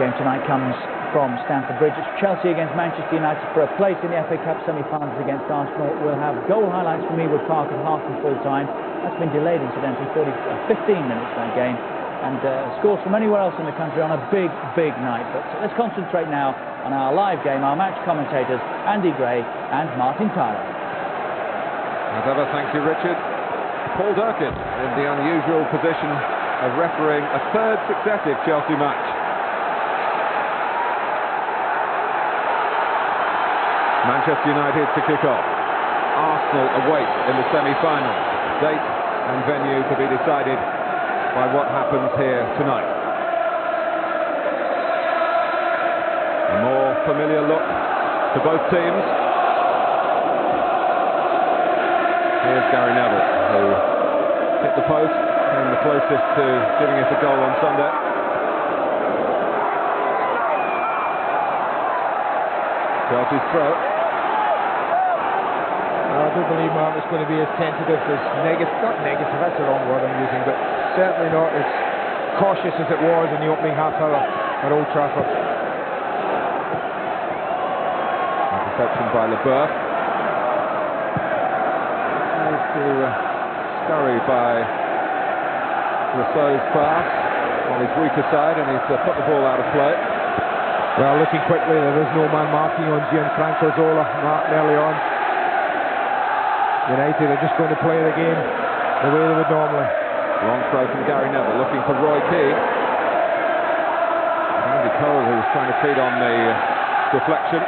game tonight comes from Stamford Bridge. It's Chelsea against Manchester United for a place in the FA Cup semi-finals against Arsenal. We'll have goal highlights from Ewood Park at half and full time. That's been delayed, incidentally, 15 minutes that game. And scores from anywhere else in the country on a big, big night. But let's concentrate now on our live game. Our match commentators, Andy Gray and Martin Tyler. As ever, thank you, Richard. Paul Durkin in the unusual position of refereeing a third successive Chelsea match. Manchester United to kick off. Arsenal await in the semi-finals. Date and venue to be decided by what happens here tonight. A more familiar look to both teams. Here's Gary Neville, who hit the post, came the closest to giving us a goal on Sunday. Chelsea's throw. I do believe, Mark, it's going to be as tentative as not negative, that's the wrong word I'm using, but certainly not as cautious as it was in the opening half hour at Old Trafford. Interception by LeBeuf. Nice to scurry by Rousseau's pass on his weaker side, and he's put the ball out of play. Well, looking quickly, there is no man marking on Gianfranco Zola, marked early on. United are just going to play the game the way they would normally. Long throw from Gary Neville, looking for Roy Keane. Andy Cole, who was trying to feed on the deflection.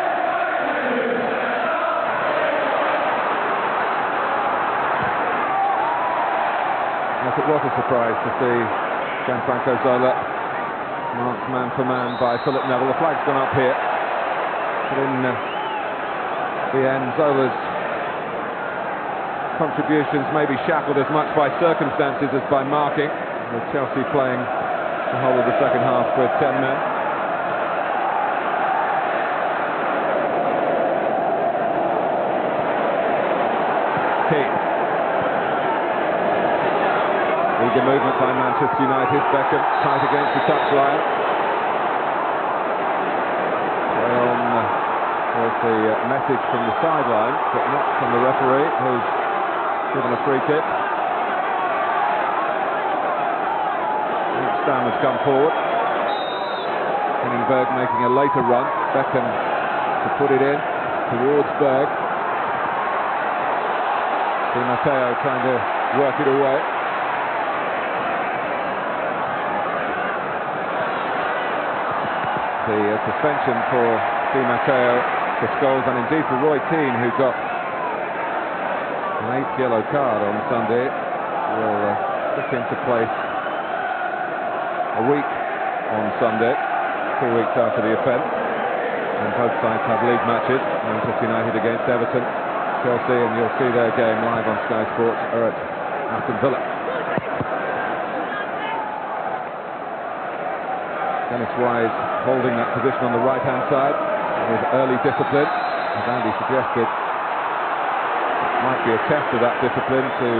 Yes, it was a surprise to see Gianfranco Zola marked man for man by Philip Neville. The flag's gone up here. But in the end, Zola's contributions may be shackled as much by circumstances as by marking, with Chelsea playing the whole of the second half with 10 men. Keane. Eager movement by Manchester United. Beckham tight against the touchline. There's the message from the sideline, but not from the referee, who's given a free kick. Stam has come forward. Henningberg making a later run. Beckham to put it in towards Berg. Di Matteo trying to work it away. The suspension for Di Matteo, for Scholes, and indeed for Roy Keane, who got an 8th yellow card on Sunday, will put into place a week on Sunday, 2 weeks after the offence. And both sides have league matches. Manchester United against Everton, Chelsea, and you'll see their game live on Sky Sports, are at Aston Villa. Dennis Wise holding that position on the right-hand side with early discipline, as Andy suggested. Might be a test of that discipline to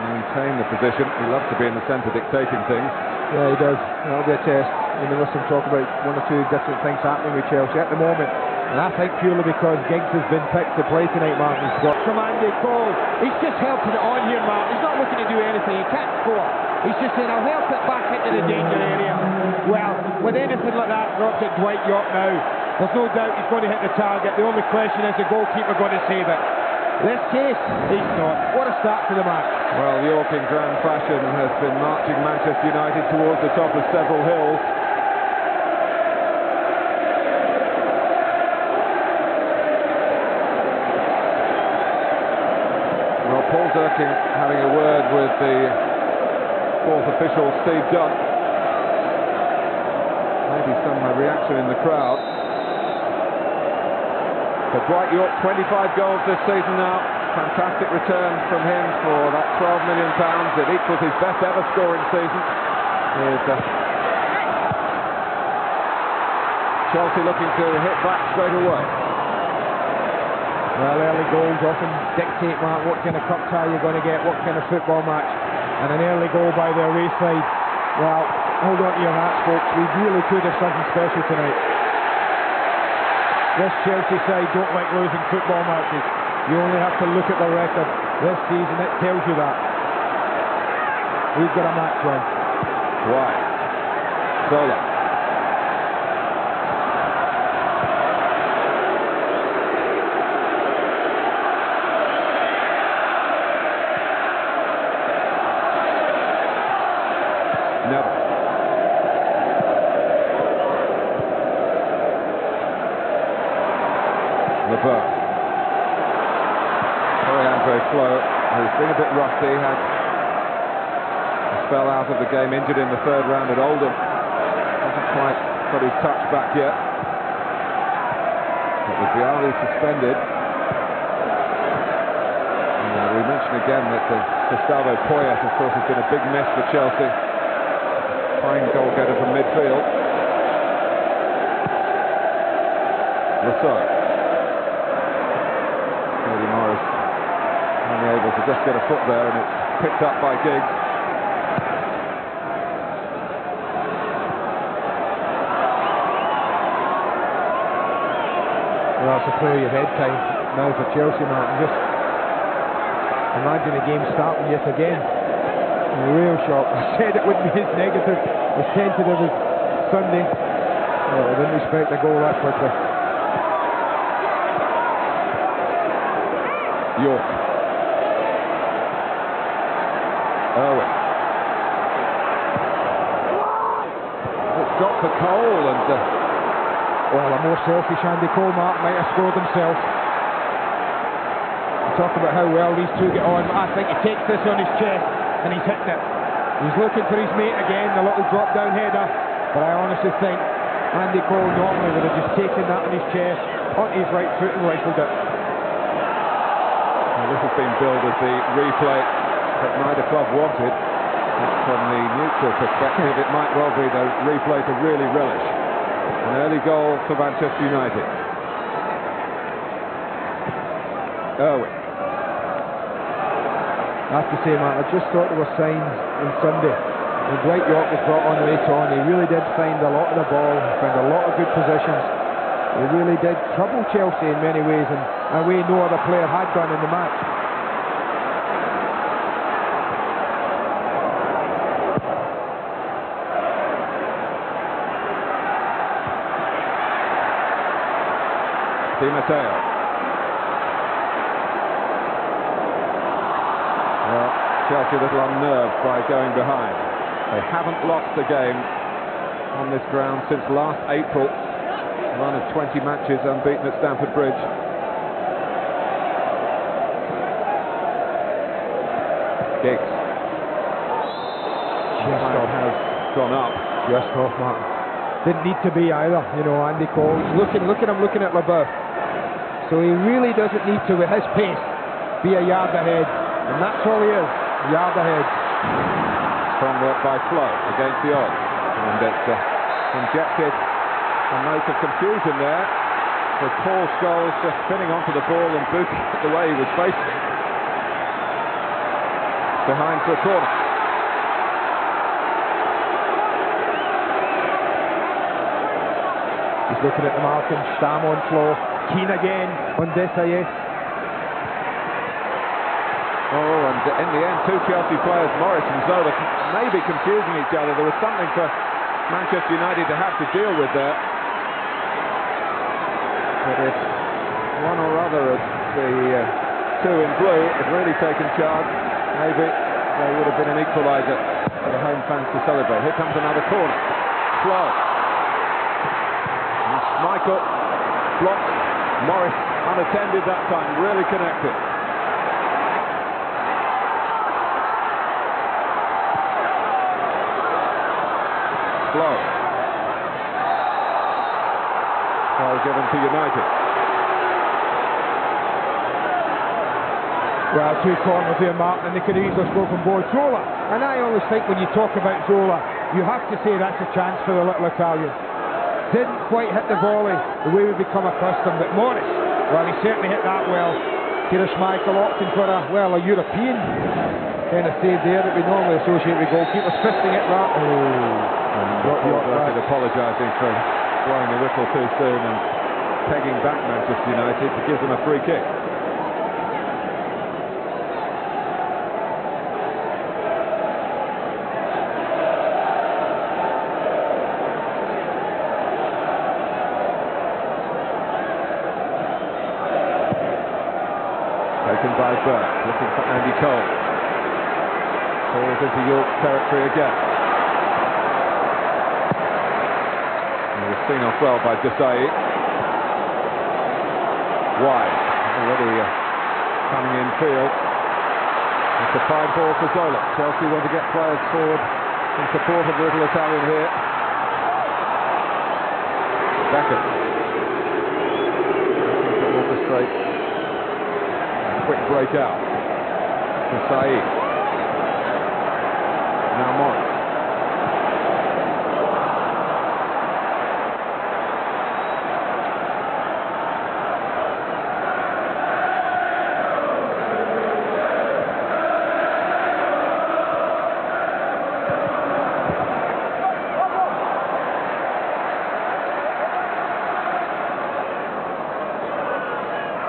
maintain the position. He loves to be in the centre dictating things. Yeah, he does. That'll be a test. You know, listen, talk about one or two different things happening with Chelsea at the moment. And I think purely because Giggs has been picked to play tonight, Martin. He's got from Andy Cole. He's just helping it on here, Martin. He's not looking to do anything. He can't score. He's just saying, I'll help it back into the danger area. Well, with anything like that, drops at Dwight York now. There's no doubt he's going to hit the target. The only question is the goalkeeper going to save it. This case, he's not. What a start to the match. Well, York in grand fashion has been marching Manchester United towards the top of several hills. Well, Paul Durkin having a word with the fourth official, Steve Dunn. Maybe some reaction in the crowd. But Dwight York, 25 goals this season now. Fantastic return from him for that £12 million. It equals his best ever scoring season. Chelsea looking to hit back straight away. Well, early goals often dictate, Mark, what kind of cup tie you're going to get, what kind of football match. And an early goal by the away side, well, hold on to your hats, folks. We really could have something special tonight. This Chelsea side don't like losing football matches. You only have to look at the record this season, it tells you that. We've got a match on. Wide. Zola. Never. Levert. Andre Flo, who's been a bit rusty, had a spell out of the game, injured in the third round at Oldham. Hasn't quite got his touch back yet. But with Vialli suspended, we mentioned again that Gustavo Poyet, of course, has been a big miss for Chelsea. Fine goal getter from midfield. Lasso. Morris only able to just get a foot there, and it's picked up by Giggs. Well, it's a clear of head time now for Chelsea, Martin. Just imagine the game starting yet again. A real shock. I said it wouldn't be as negative, as tentative as Sunday. I didn't expect a goal that quickly. York. Owen. It's got for Cole, and well, a more selfish Andy Cole, Mark, might have scored himself. We talk about how well these two get on, but I think he takes this on his chest and he's hitting it. He's looking for his mate again, the little drop down header, but I honestly think Andy Cole normally would have just taken that on his chest, onto his right foot and rifled it. This has been billed as the replay that neither club wanted. But from the neutral perspective, it might well be the replay to really relish. An early goal for Manchester United. Irwin. I have to say, man, I just thought there were signs on Sunday. When Dwight York was brought on later on, he really did find a lot of the ball, found a lot of good positions. He really did trouble Chelsea in many ways, and a way no other player had done in the match. Di Matteo. Well, Chelsea a little unnerved by going behind. They haven't lost a game on this ground since last April. Run of 20 matches unbeaten at Stamford Bridge. Giggs. Just off. Has gone up. Just off, Martin. Didn't need to be either, you know, Andy Cole. He's looking at him looking at LeBeuf. So he really doesn't need to, with his pace, be a yard ahead. And that's all he is, a yard ahead. Strong work by Flo against the odds. And it's injected a note of confusion there, with Paul Scholes just spinning onto the ball and booting it the way he was facing. Behind for a corner. He's looking at the marking, Stam on Flo, Keane again on Desailly. Oh, and in the end, two Chelsea players, Morris and Zola, maybe confusing each other. There was something for Manchester United to have to deal with there. But if one or other of the two in blue had really taken charge, maybe there would have been an equaliser for the home fans to celebrate. Here comes another corner. Flo. And Michael blocks. Morris unattended that time, really connected. Flo. Foul given to United. Well, two corners here, Martin, and they could easily score from both. Zola, and I always think when you talk about Zola, you have to say that's a chance for the little Italian. Didn't quite hit the volley the way we've become accustomed, but Morris, well, he certainly hit that well. Peter Schmeichel opting for a European kind of save there that we normally associate with goalkeepers, fisting it right. Oh. And Paul Burkett apologising for blowing the whistle too soon and pegging back Manchester United to give them a free kick. Taken by Burke, looking for Andy Cole. Falls into York territory again. He was seen off well by Desai. Wide, already coming in field. It's a fine ball for Zola. Chelsea want to get players forward in support of the little Italian here. Beckham. To orchestrate a quick break out. Desai. Now Morris.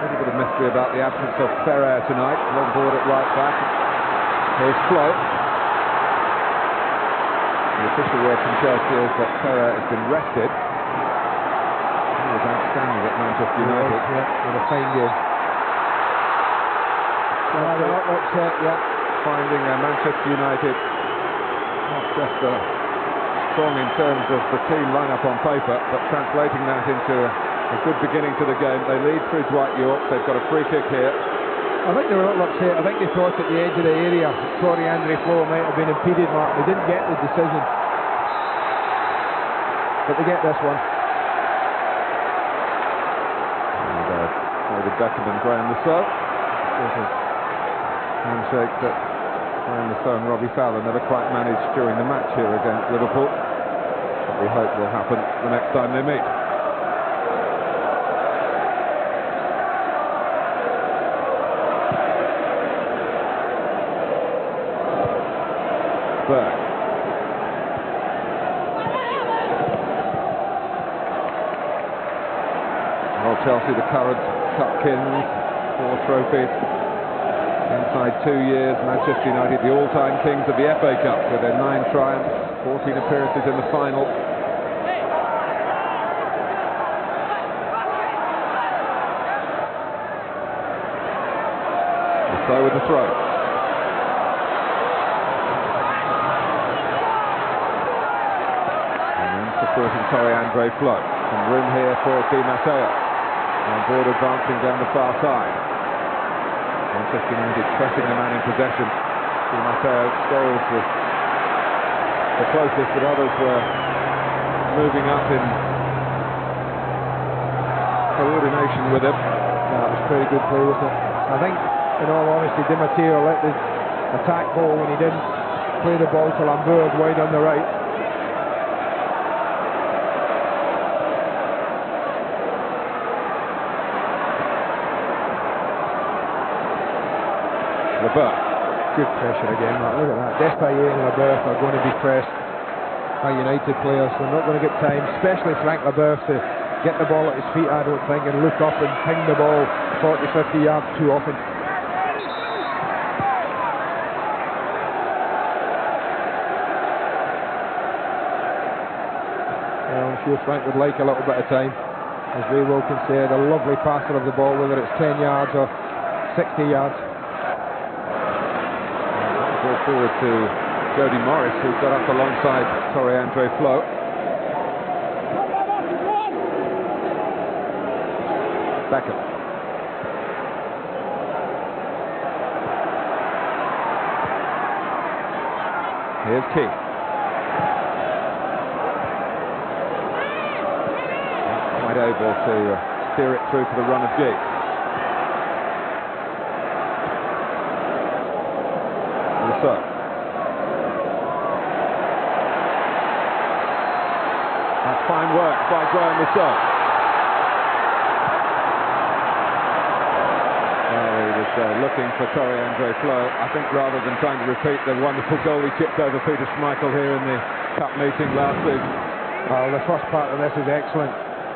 A bit of mystery about the absence of Ferrer tonight. On board at right back. Here's Flo. The official word from Chelsea is that Ferrer has been rested. He was outstanding at Manchester United. Yeah, with a fine game. Finding Manchester United not just strong in terms of the team lineup on paper, but translating that into a good beginning to the game. They lead through Dwight York. They've got a free kick here. I think they were a little upset. I think they thought at the edge of the area Torrey Andre Flo might have been impeded, Mark. They didn't get the decision. But they get this one. And David Beckham and Graham Lasso. Sort of handshake that Graham Lasso and Robbie Fowler never quite managed during the match here against Liverpool. But we hope will happen the next time they meet. Burke. Well, Chelsea, the current cup kings, 4 trophies inside 2 years. Manchester United, the all-time kings of the FA Cup with their 9 triumphs, 14 appearances in the final. And so with the throw. Supporting Torrey Andre Flo. Some room here for Di Matteo. On board advancing down the far side. Manchester United pressing the man in possession. Di Matteo. Scholes was the closest, but others were moving up in coordination with him. That was pretty good play, wasn't it? I think, in all honesty, Di Matteo let the attack ball when he didn't play the ball to Lambert wide on the right. Lambert. Good pressure again, Mark. Look at that. Despaye and Lambert are going to be pressed by United players. They're not going to get time, especially Frank Lambert, to get the ball at his feet, I don't think, and look up and ping the ball 40, 50 yards too often. Well, I'm sure Frank would like a little bit of time. As Ray Wilkins said, a lovely passer of the ball, whether it's 10 yards or 60 yards. Forward to Jody Morris, who got up alongside Torrey Andre Flo. Beckham. Here's Keith. Not quite able to steer it through to the run of Giggs. So. That's fine work by Graham Lasso. Well, he was looking for Torrey Andre Flo. I think rather than trying to repeat the wonderful goal he chipped over Peter Schmeichel here in the cup meeting last season. Well, the first part of this is excellent.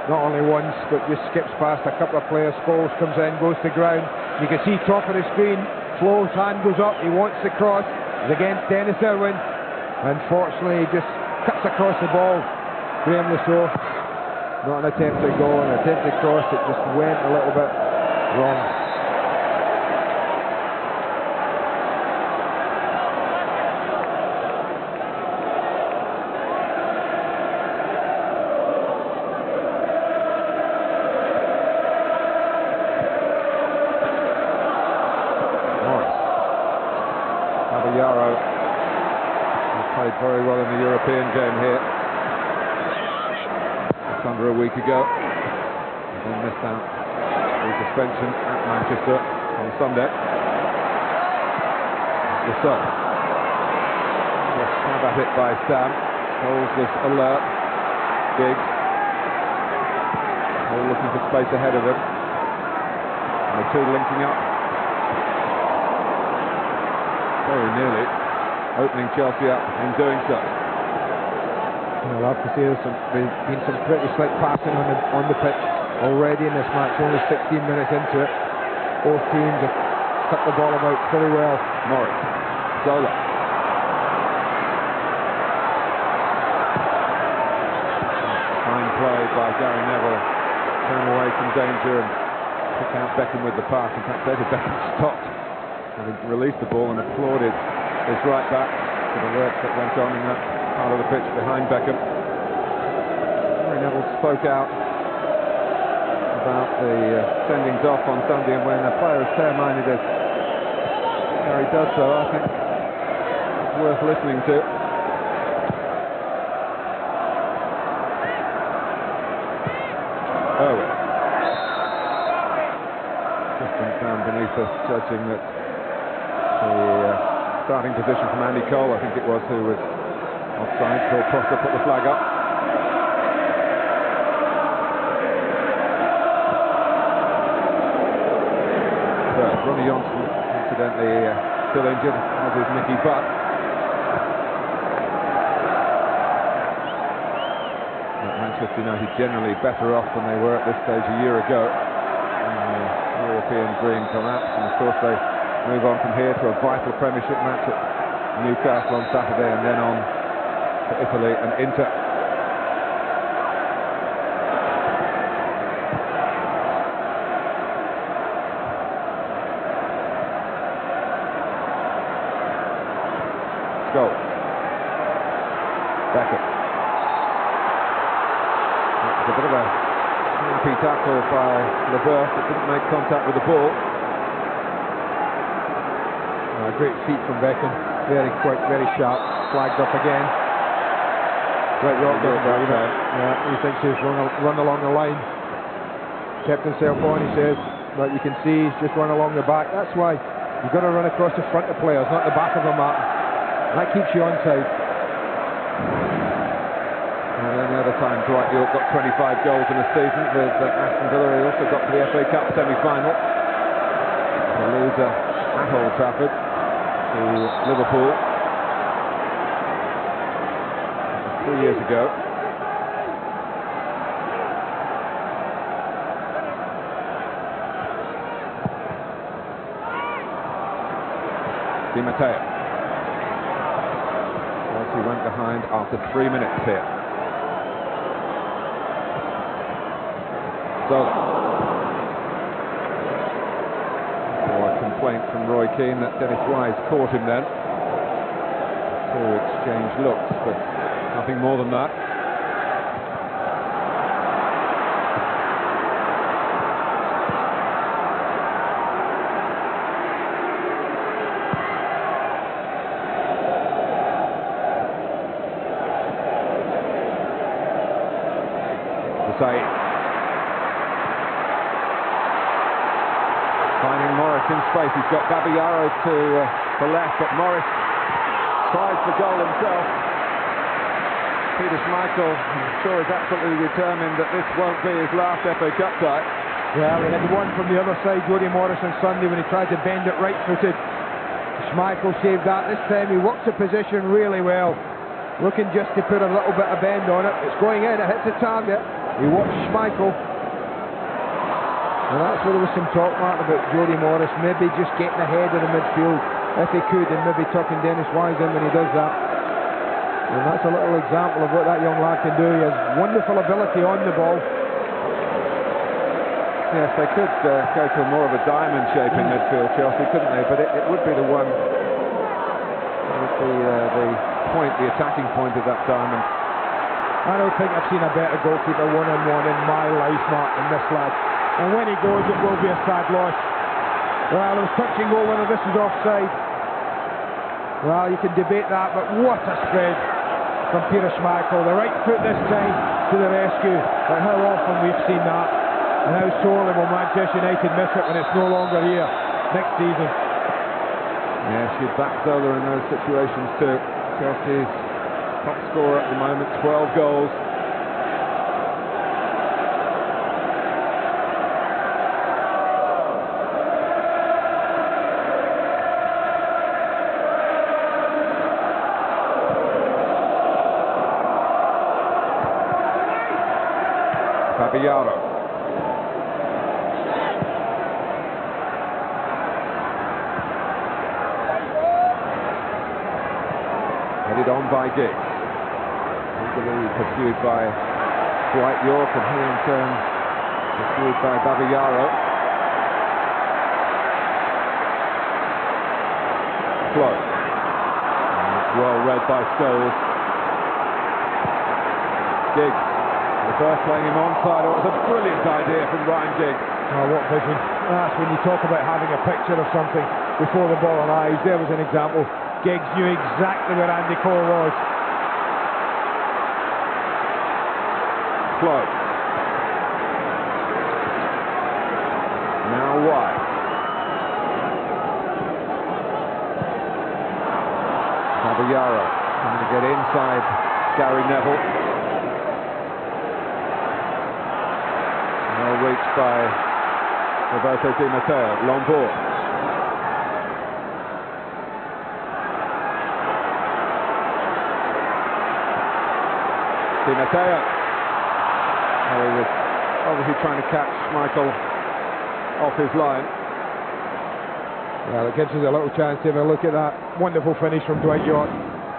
Not only once, but just skips past a couple of players. Scholes comes in, goes to ground. You can see top of the screen, Flo's hand goes up, he wants the cross. It's against Dennis Irwin. Unfortunately, he just cuts across the ball. Graham Lasso, not an attempted goal, an attempted cross, it just went a little bit wrong. Yarrow has played very well in the European game here. Just under a week ago, he missed out the suspension at Manchester on Sunday. The sub. Just stab at it by Stam. Scholes was alert. Giggs all looking for space ahead of him. And the two linking up. Very nearly opening Chelsea up in doing so. I'll have to say there's been some pretty slick passing on the pitch already in this match, only 16 minutes into it. Both teams have cut the ball about pretty well. Morris, Zola. Fine play by Gary Neville. Turn away from danger and pick out Beckham with the pass. In fact, David Beckham stopped, having released the ball, and applauded his right back for the work that went on in that part of the pitch behind Beckham. Gary Neville spoke out about the sendings off on Sunday, and when a player as fair-minded as Gary does so, I think it's worth listening to. Owen. Just found beneath us, judging that the starting position from Andy Cole, I think it was, who was offside. Phil Prosser put the flag up. Ronnie Johnson, incidentally, still injured, as is Nicky Butt. But Manchester United generally better off than they were at this stage a year ago in the European dream collapse, and of course they move on from here to a vital Premiership match at Newcastle on Saturday, and then on to Italy and Inter. Goal. Beckham. That was a bit of a lumpy tackle by Leboeuf, that didn't make contact with the ball. Great feet from Beckham, very quick, very sharp, flagged up again. Right, York doesn't that, yeah, he thinks he's run along the line. Kept himself on, he says, but you can see he's just run along the back. That's why you've got to run across the front of players, not the back of them, Martin. That keeps you onside. Well, the only other time Dwight York got 25 goals in a season with Aston Villa. He also got to the FA Cup semi-final. The loser at Old Trafford to Liverpool 3 years ago. Di Matteo. He went behind after 3 minutes here. Zola. A complaint from Roy Keane that Dennis Wise caught him then. Two exchanged looks, but nothing more than that. Finding Morris in space, he's got Babayaro to the left, but Morris tries the goal himself. Peter Schmeichel, I'm sure, is absolutely determined that this won't be his last FA Cup tie. Well, he had the one from the other side, Jody Morris, on Sunday when he tried to bend it right-footed. Schmeichel saved that. This time he worked the position really well. looking just to put a little bit of bend on it. It's going in, it hits the target. He watched Schmeichel. And that's where there was some talk, Mark, about Jody Morris maybe just getting ahead of the midfield if he could, and maybe tucking Dennis Wise in when he does that. And that's a little example of what that young lad can do. He has wonderful ability on the ball. Yes, they could go for more of a diamond shape in midfield, Chelsea, couldn't they? But it would be the one, it would be the point, the attacking point of that diamond. I don't think I've seen a better goalkeeper one-on-one in my life, Mark, than this lad. And when he goes, it will be a sad loss. Well, it was touch and go whether this was offside. Well, you can debate that, but what a spread from Peter Schmeichel. The right foot this time to the rescue. But how often we've seen that, and how sorely will Manchester United miss it when it's no longer here next season. Yes, you'd back Zola in those situations too. Chelsea's top scorer at the moment, 12 goals. Fabiano. Headed on by Giggs. Eagerly pursued by Dwight York, and he in turn pursued by Babayaro. Flow. And it's well read by Scholes. Giggs. First playing him onside. It was a brilliant idea from Ryan Giggs. Oh, what vision. That's when you talk about having a picture of something before the ball arrives. There was an example. Giggs knew exactly where Andy Cole was. Flow. Now wide. Caballero trying to get inside Gary Neville. Reached by Roberto Di Matteo. Lombard. Di Matteo. Oh, he was obviously trying to catch Schmeichel off his line. Well, it gives us a little chance to have a look at that wonderful finish from Dwight York.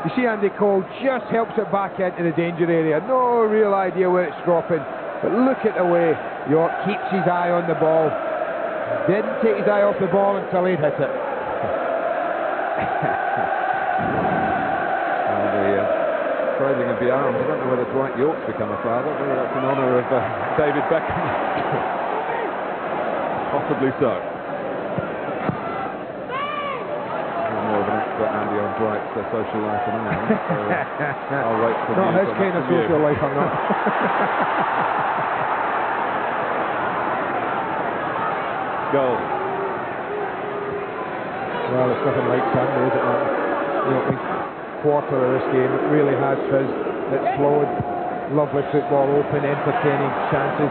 You see Andy Cole just helps it back into the danger area. No real idea where it's dropping. But look at the way York keeps his eye on the ball. Didn't take his eye off the ball until he'd hit it. Well, the trailing of the arms. I don't know whether Dwight York's become a father, whether that's in honour of David Beckham. Possibly so. You're more of an expert, Andy, on Dwight's social life than I am. So, I'll wait for Not his kind of social life, I'm not. Goal. Well, it's nothing like Sunday, is it, man? The opening quarter of this game, it really has fizzed. It's flowed. Lovely football, open, entertaining chances.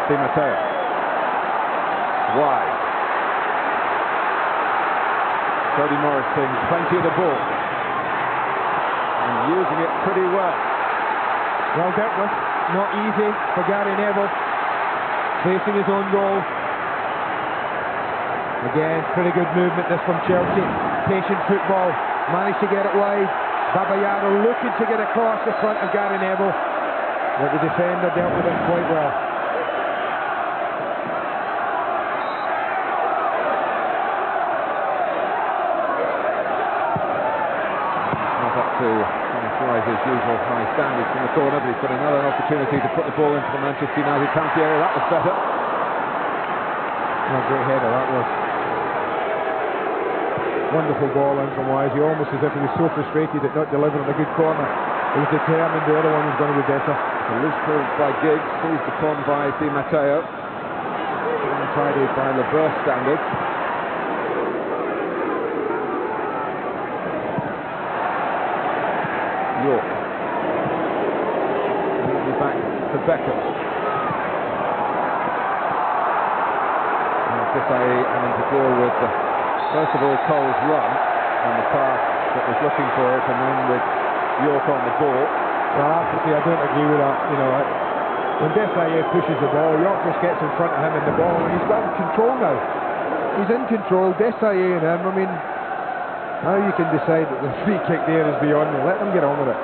Di Matteo. Wide. Jody Morris seeing plenty of the ball and using it pretty well. Well dealt with. Not easy for Gary Neville, facing his own goal. Again, pretty good movement this from Chelsea. Patient football, managed to get it wide. Babayaro looking to get across the front of Gary Neville, but the defender dealt with it quite well. Not up to his usual high standards from the corner, but he's got another opportunity to put the ball into the Manchester United penalty area. That was better. Oh, great header that was. Wonderful ball in from Wise. He almost as if he was so frustrated at not delivering a good corner. He was determined the other one was going to be better. A loose ball by Giggs, seized upon by Di Matteo. Untidy by Lever's standards. York. Neatly back to Beckham. Having to deal with, first of all, Cole's run. on the pass that was looking for it, and then with York on the ball. Well, I have to say, I don't agree with that. You know, when Desailly pushes the ball, York just gets in front of him in the ball, and he's got control now. He's in control, Desailly and him. I mean, now you can decide that the free kick there is beyond. Let them get on with it.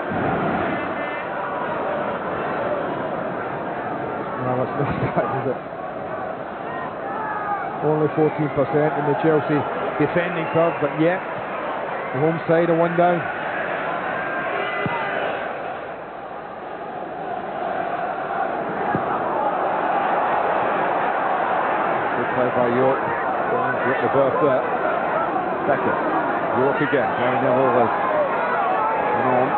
Well, it's not that, is it? Only 14% in the Chelsea defending third, but yet the home side are one down. Good play by York. Get the berth there. Becker. York again. Gary Neville has gone on.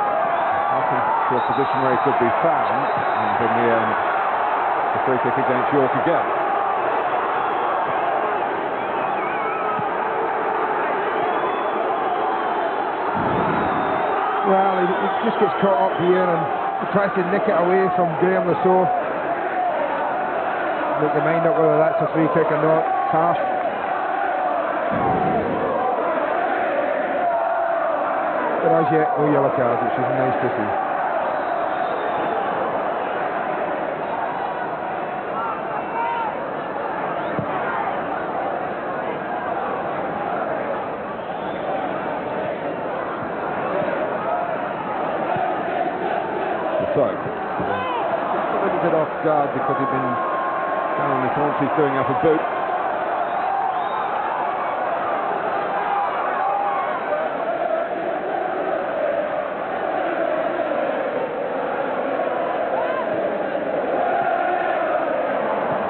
Looking to a position where he could be found, and in the end, the free kick against York again. Well, he just gets caught up here and he tries to nick it away from Graham Lasso. Make your mind up whether that's a free kick or not. Half. But as yet, no yellow card, which is nice to see. So, just a little bit off guard because he'd been down the thoughts he's doing up a boot.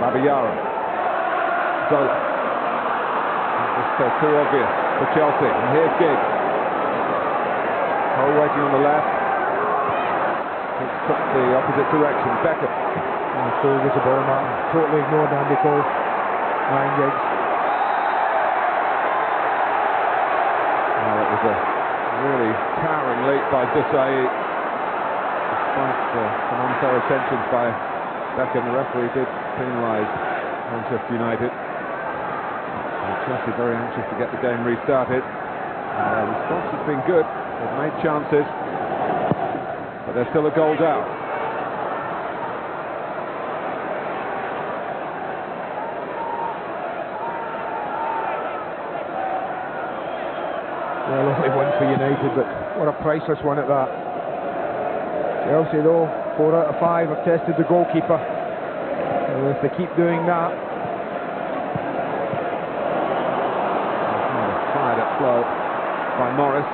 Babayara. Zola. Just too obvious for Chelsea. And here's Giggs. Cole waiting on the left. Took the opposite direction. Becker. Cole gets the ball, Martin. Totally ignored Andy Cole. Ryan Giggs. Well, it was a really towering leap by Desailly. Despite some unfair attentions by Becker, the referee did penalise Manchester United. And Chelsea very anxious to get the game restarted. The response has been good. They've made chances. But there's still a goal down. Well, only one for United, but what a priceless one at that. Chelsea, though, 4 out of 5 have tested the goalkeeper. And if they keep doing that... Fired at flow by Morris.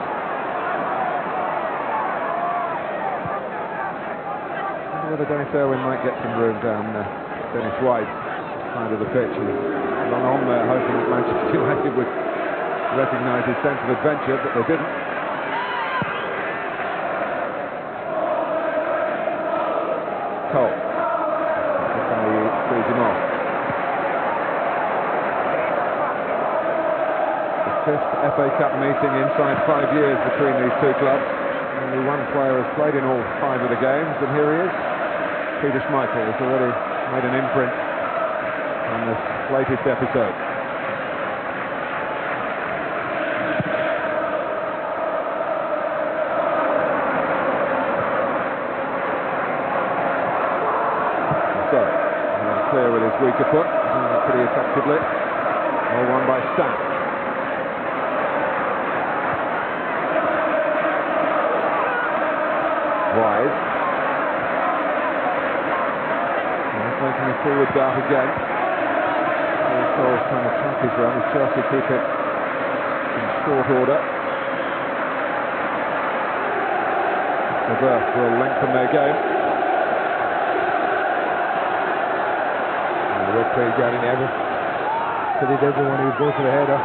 Whether Dennis Irwin might get some room down Dennis White's side of the pitch. He's run on there hoping that Manchester United would recognise his sense of adventure, but they didn't. Cole. He frees him off. The 5th FA Cup meeting inside 5 years between these two clubs. Only one player has played in all 5 of the games, and here he is. Peter Schmeichel has already made an imprint on this latest episode. So, clear with his weaker foot, doing it pretty effectively. All won by Stan. Wise. Making a forward dart again. Cole's trying to track his run as Chelsea keep it in short order. The berth will lengthen their game. Well played, Gary Neville. So they did when he was going for the header.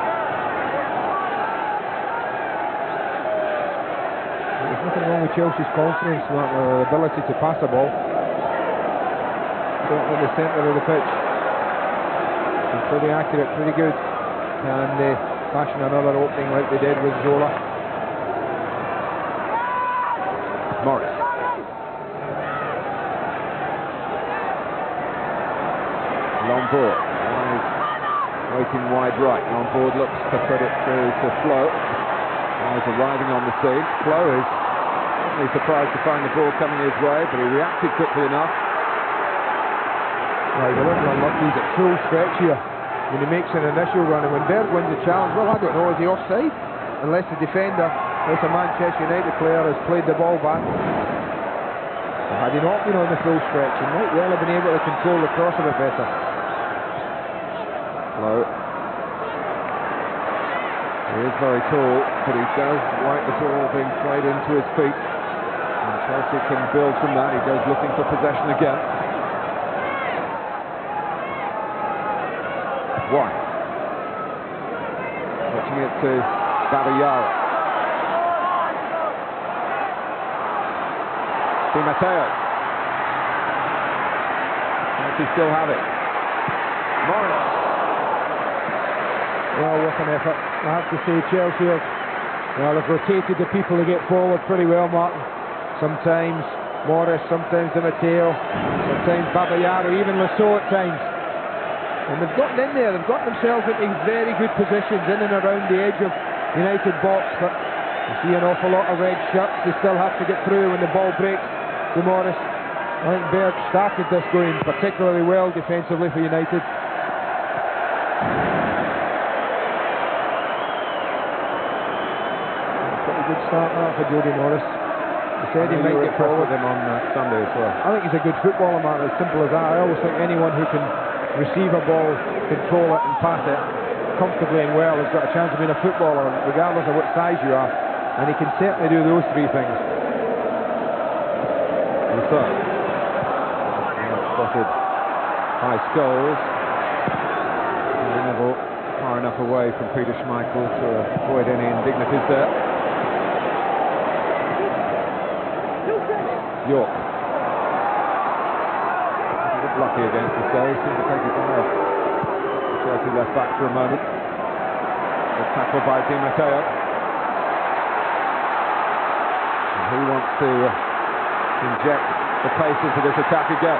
There's nothing wrong with Chelsea's confidence, their ability to pass the ball. In the centre of the pitch. And pretty accurate, pretty good. And they fashion another opening like they did with Zola. Morris. Lombard. Waiting wide right. Lombard looks to put it through to Flo. He's arriving on the scene. Flo is certainly surprised to find the ball coming his way, but he reacted quickly enough. Right, a little unlucky. He's at full stretch here when he makes an initial run, and when Berg wins the challenge, well, I don't know, is he offside? Unless the defender, unless a Manchester United player has played the ball back. Had he not been on the full stretch, he might well have been able to control the cross a bit better. Flo. He is very tall, but he does like the ball being played into his feet. And Chelsea can build from that. He goes looking for possession again. White. Switching it to Babayaro. Di Matteo. Chelsea still have it. Morris. Well, what an effort. I have to say, Chelsea have, well, they've rotated the people to get forward pretty well, Martin. Sometimes Morris, sometimes Di Matteo, sometimes Babayaro, even Lasso at times. And they've gotten in there, they've got themselves into very good positions in and around the edge of United box, but you see an awful lot of red shirts. They still have to get through when the ball breaks to Morris. I think Berg started this going particularly well defensively for United. Pretty good start now for Jody Morris. He said he might get forward. With him on Sunday as well. I think he's a good footballer, man, as simple as that. I always think anyone who can receive a ball, control it and pass it comfortably and well has got a chance of being a footballer, regardless of what size you are, and he can certainly do those three things. And so, spotted by Scholes. Neville far enough away from Peter Schmeichel to avoid any indignities there. York. Lucky against the save, seemed to take his eye off Chelsea left back for a moment. Good tackle by Di Matteo. And he wants to inject the pace into this attack again.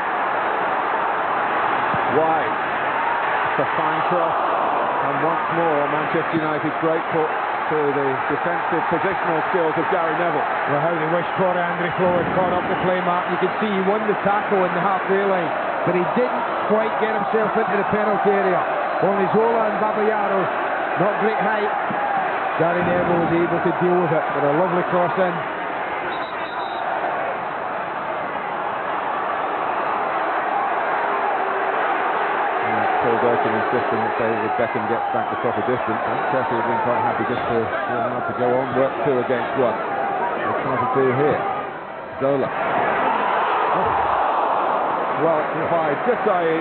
Wide. It's a fine cross. And once more, Manchester United grateful to the defensive positional skills of Gary Neville. Well, how they wish Corey Andre Flo had caught up the play, Mark. You can see he won the tackle in the halfway line, but he didn't quite get himself into the penalty area. Only Zola and Babayaro, not great height. Gary Neville was able to deal with it with a lovely cross in. Paul Durkin insisting that David Beckham gets back the proper distance. I think Chelsea have been quite happy just to be allowed to go on, work 2 against 1. They're trying to do here. Zola. Oh. Well, wide, just wide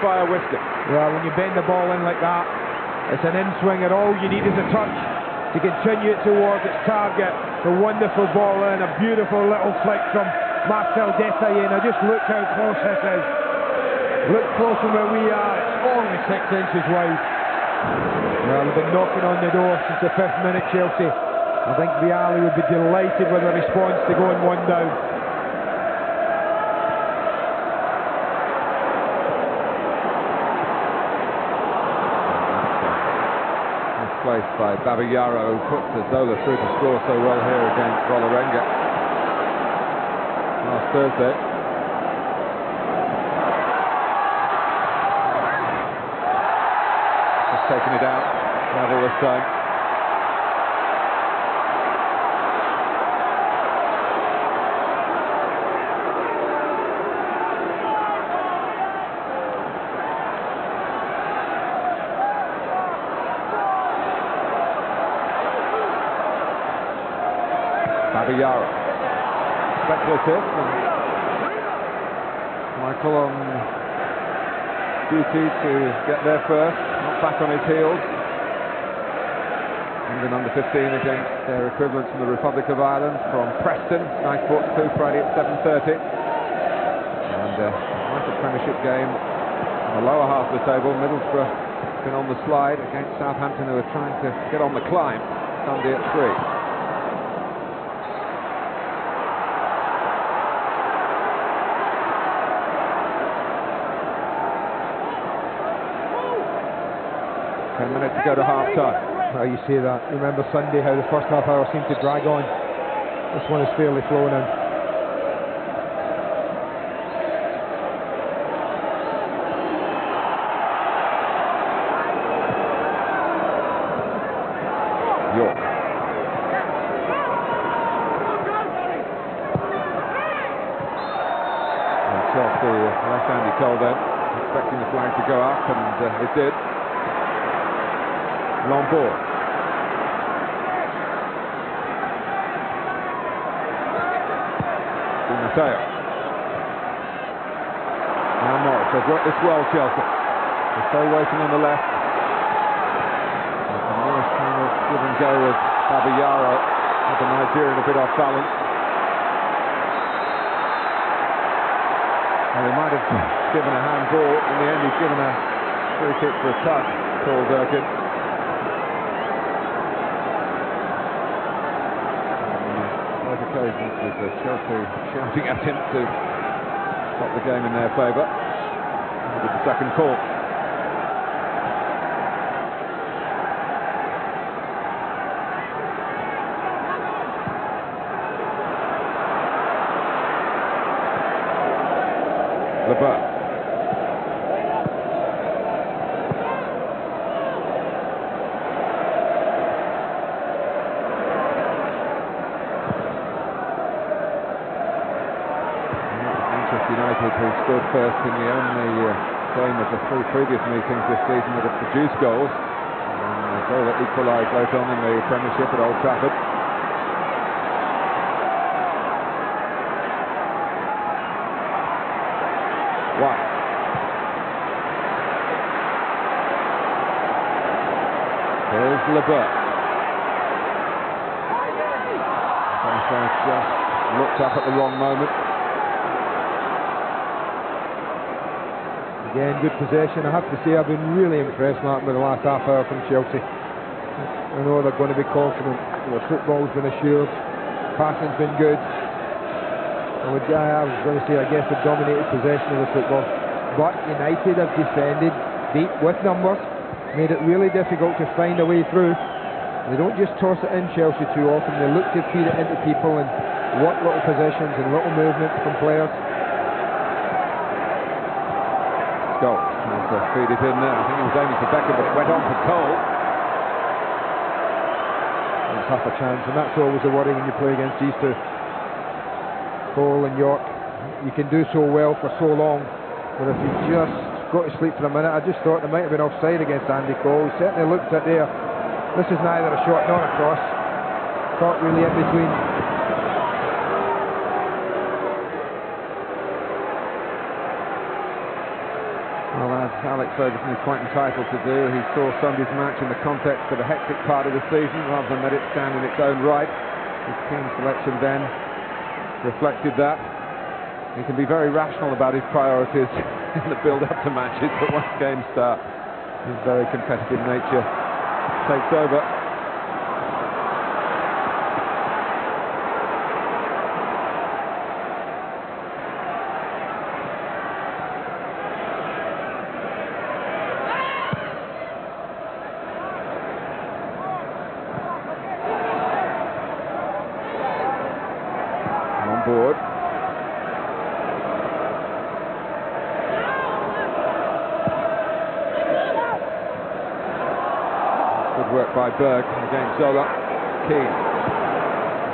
by a whisker. Yeah, when you bend the ball in like that, it's an in-swing, and all you need is a touch to continue it towards its target. A wonderful ball in, a beautiful little flick from Marcel Desailly. Now just look how close this is. Look close from where we are, it's only 6 inches wide. Well, they've been knocking on the door since the 5th minute, Chelsea. I think Vialli would be delighted with a response to going 1 down. Misplaced by Babayaro, who puts Zola through to score so well here against Vålerenga last Thursday. Taking it out, Neville this time. Babayaro. Speculative. Michael on duty to get there first. Back on his heels. England under 15 against their equivalents from the Republic of Ireland from Preston. Sky Sports 2 Friday at 7:30. And nice Premiership game on the lower half of the table. Middlesbrough been on the slide against Southampton, who are trying to get on the climb. Sunday at 3. 10 minutes to go to half-time. Well, you say that. You remember Sunday, how the first half hour seemed to drag on. This one is fairly flowing in. York. Himself the left-handed goal then, expecting the flag to go up, and it did. Long ball. Di Matteo. Now Morris. They've worked this well, Chelsea. They stay waiting on the left. And Morris kind of give and go with Babayaro. Had the Nigerian a bit off balance. And they might have given a handball. In the end, he's given a free kick for a touch, Paul Durkin. Both occasions with Chelsea shouting at him to stop the game in their favour. With the second call. LeBert. United, who stood first in the only game of the three previous meetings this season that have produced goals. And a goal that equalised later on in the Premiership at Old Trafford. White. There's LeBert. Just looked up at the wrong moment. Again, good possession. I have to say, I've been really impressed, Martin, with the last half hour from Chelsea. I know they're going to be confident. The football's been assured. Passing's been good. I was going to say, I guess, they've dominated possession of the football. But United have defended deep with numbers, made it really difficult to find a way through. They don't just toss it in, Chelsea, too often. They look to feed it into people and work little possessions and little movement from players. Goal. Trying to feed it in there. I think he was aiming for Beckham, but it went on for Cole. It's half a chance, and that's always a worry when you play against these two. Cole and York. You can do so well for so long, but if you just go to sleep for a minute, I just thought there might have been offside against Andy Cole. He certainly looked at there. This is neither a shot nor a cross. Caught really in between. Well, as Alex Ferguson is quite entitled to do, he saw Sunday's match in the context of a hectic part of the season rather than let it stand in its own right. His team selection then reflected that. He can be very rational about his priorities in the build-up to matches, but once games start, his very competitive nature takes over. On board. Good work by Berg against Zola. Keane.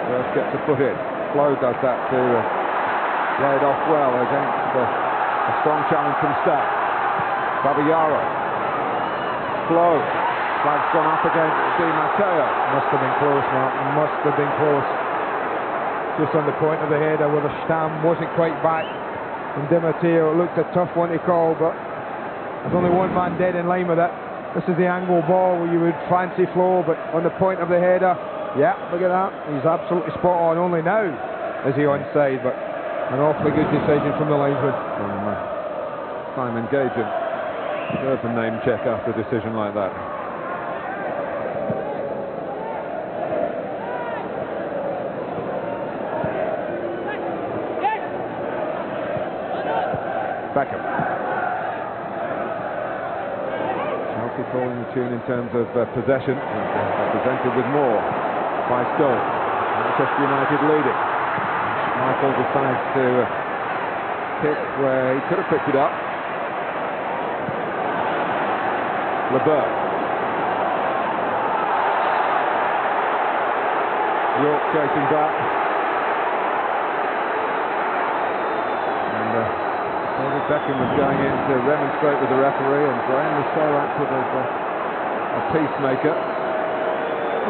First gets a foot in. Flo does that to lay it off well against a strong challenge from Staff. Babayaro. Flo. Flag's gone up against Di Matteo. Must have been close, Martin. Must have been close. Just on the point of the header where the Stam wasn't quite back. And Di Matteo, it looked a tough one to call, but there's only one man dead in line with it. This is the angle ball where you would fancy Flo, but on the point of the header, yeah, look at that. He's absolutely spot on. Only now is he onside, but an awfully good decision from the linesman. Simon Gagan deserves a name check after a decision like that. Beckham. Chelsea calling the tune in terms of possession, represented with more by Scholes. Manchester United leading. Michael decides to kick where he could have picked it up. LeBert. York chasing back. And David Beckham was going in to remonstrate with the referee, and Graham Rousseau acted as a peacemaker.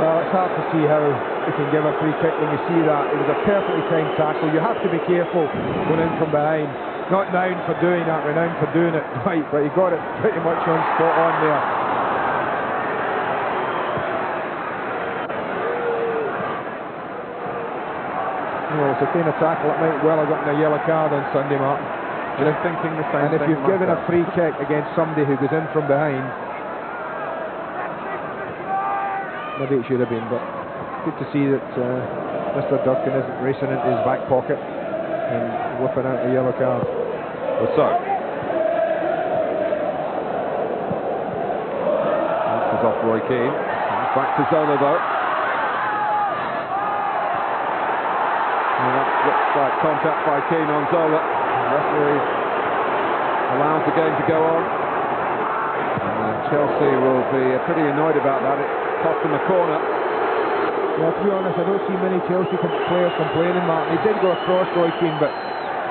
Well, it's hard to see how you can give a free kick when you see that. It was a perfectly timed tackle. You have to be careful going in from behind. Not known for doing that, renowned for doing it right, but he got it pretty much on spot on there. Well, it's a kind of tackle that might well have gotten a yellow card on Sunday, Martin. Just thinking the same and if thing you've given a myself. free kick against somebody who goes in from behind, maybe it should have been, but good to see that Mr. Durkin isn't racing into his back pocket and whipping out a yellow card. Rousseau. This is off Roy Keane. Comes back to Zola though. And that looks like contact by Keane on Zola. The referee allows the game to go on. And Chelsea will be pretty annoyed about that. It cost them a corner. Yeah, to be honest, I don't see many Chelsea players complaining, Martin. He did go across Roy Keane, but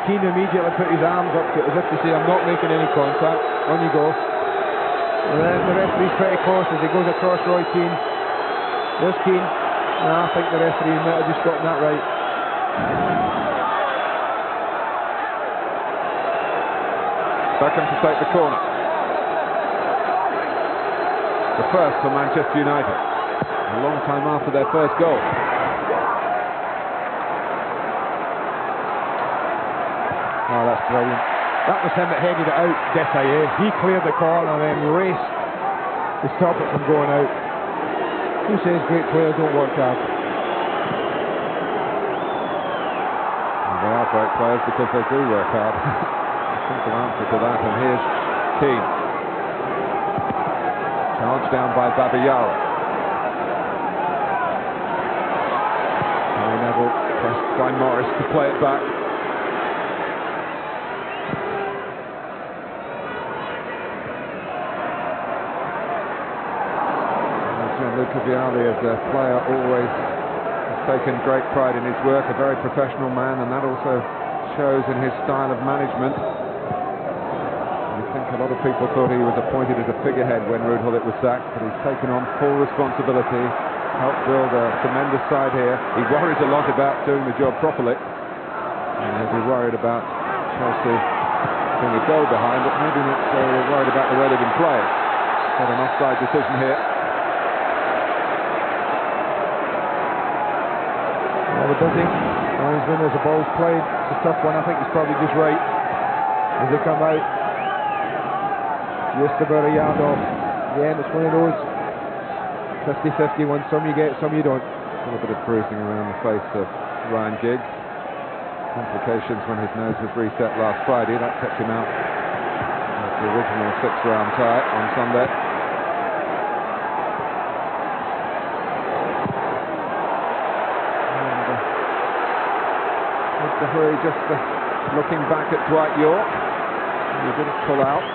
Keane immediately put his arms up to it as if to say, I'm not making any contact. On you go. And then the referee's pretty close as he goes across Roy Keane. There's Keane. No, I think the referee might have just gotten that right. Beckham to take the corner. The first for Manchester United. A long time after their first goal. Oh, that's brilliant. That was him that headed it out, Desailly. He cleared the corner and then raced to stop it from going out. Who says great players don't work hard? And they are great players because they do work hard. Simple answer to that, and here's Keane. Charged down by Babayara. Neville pressed by Morris to play it back. Luca Vialli, as a player, always has taken great pride in his work, a very professional man, and that also shows in his style of management. I think a lot of people thought he was appointed as a figurehead when Ruud Gullit was sacked, but he's taken on full responsibility, helped build a tremendous side here. He worries a lot about doing the job properly, and he'll be worried about Chelsea being a goal behind, but maybe not so worried about the way they've been playing. Got an offside decision here. Well, we're busy. Linesman, as the ball's played, it's a tough one. I think he's probably just right as they come out. Just about a yard off. Again, it's one of those 50-50 ones. Some you get, some you don't. A little bit of bruising around the face of Ryan Giggs. Complications when his nose was reset last Friday. That kept him out of the original 6-round tie on Sunday. Hurry just looking back at Dwight York. He didn't pull out.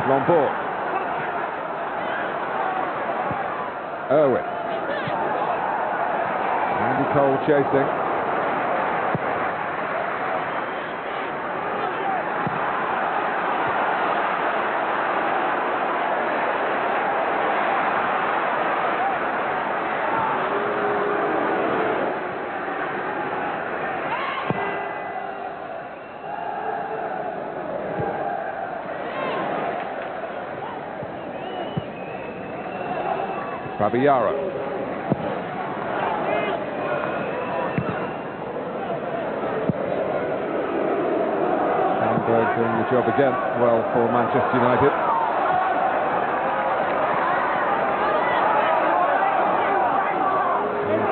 Lombard. Irwin. Andy Cole chasing. Babayara. Sandberg doing the job again well for Manchester United.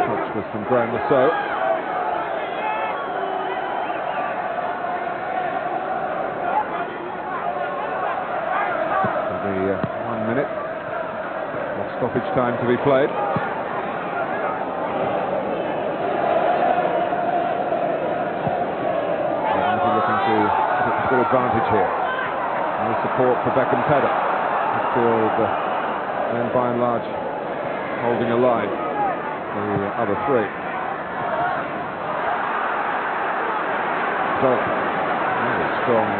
Touch was from Graham Rousseau. stoppage time to be played. Looking to take a good advantage here. No support for Beckham's header. Midfield then by and large holding alive the other three. So very strong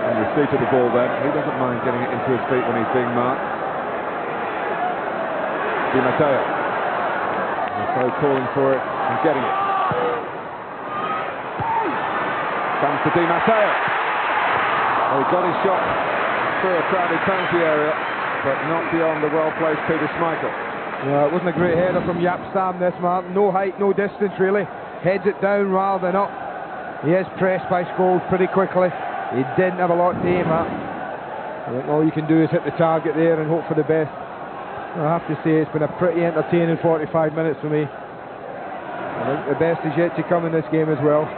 on receipt of the ball then. He doesn't mind getting it into his feet when he's being marked. Di Matteo. And so calling for it and getting it. Comes to Di Matteo. Well, he got his shot through a crowded penalty area, but not beyond the well-placed Peter Schmeichel. Yeah, it wasn't a great header from Jaap Stam, this, Martin. No height, no distance, really. Heads it down rather than up. He is pressed by Scholes pretty quickly. He didn't have a lot to aim at. I think all you can do is hit the target there and hope for the best. I have to say it's been a pretty entertaining 45 minutes for me. I think the best is yet to come in this game as well.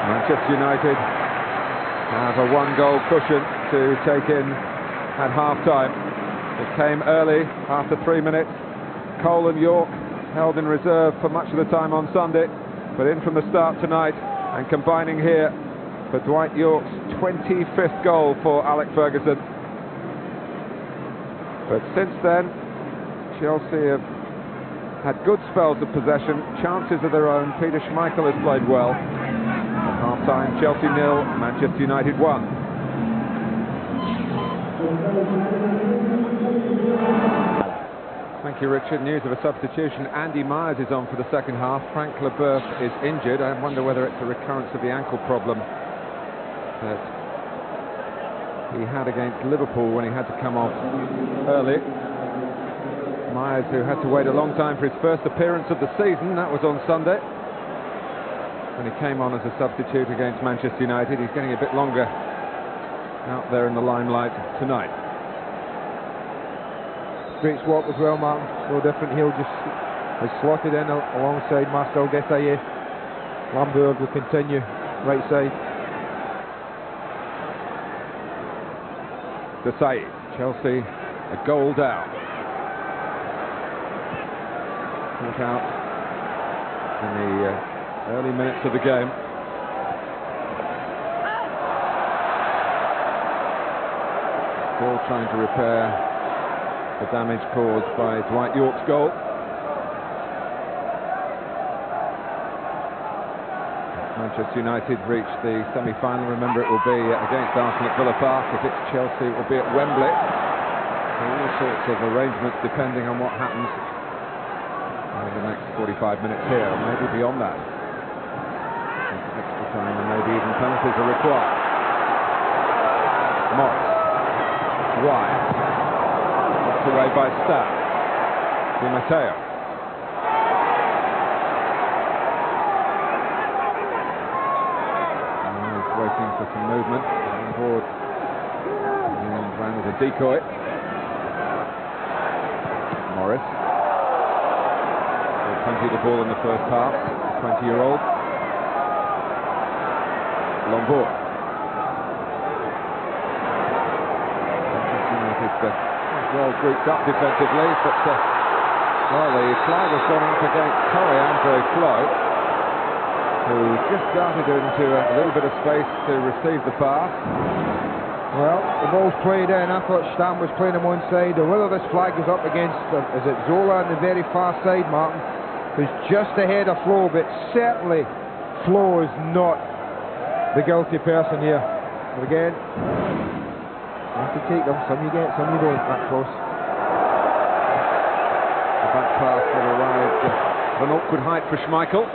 Manchester United have a one-goal cushion to take in at half-time. It came early, after 3 minutes. Cole and York held in reserve for much of the time on Sunday, but in from the start tonight and combining here for Dwight York's 25th goal for Alec Ferguson. But since then, Chelsea have had good spells of possession, chances of their own. Peter Schmeichel has played well. At half-time, Chelsea 0, Manchester United 1. Thank you, Richard. News of a substitution. Andy Myers is on for the second half. Frank Leboeuf is injured. I wonder whether it's a recurrence of the ankle problem that he had against Liverpool when he had to come off early. Myers, who had to wait a long time for his first appearance of the season, that was on Sunday, when he came on as a substitute against Manchester United. He's getting a bit longer out there in the limelight tonight. Great swap as well, Martin. No different. He'll just is slotted in alongside Marcel Desailly. Lambourg will continue right side. Desailly, Chelsea a goal down. Caught out in the early minutes of the game. Still trying to repair the damage caused by Dwight York's goal. Manchester United reach the semi-final. Remember, it will be against Arsenal at Villa Park. If it's Chelsea, it will be at Wembley. So all sorts of arrangements depending on what happens over the next 45 minutes here, or maybe beyond that. Extra time and maybe even penalties are required. Morris. Wide. Away by Stam. Di Matteo. He's waiting for some movement on board and ran as a decoy. Morris. Plenty of the ball in the first half. 20-year-old. Lombard. Well grouped up defensively, but well, the flag has gone up against Andre Flo, who just darted into a little bit of space to receive the pass. Well, the ball's played in. I thought Stam was playing him one side, or whether this flag is up against, is it Zola on the very far side, Martin, who's just ahead of Flo, but certainly Flo is not the guilty person here. But again, you have to take them. Some you get, some you don't. That close. The back pass that arrived at an awkward height for Schmeichel. He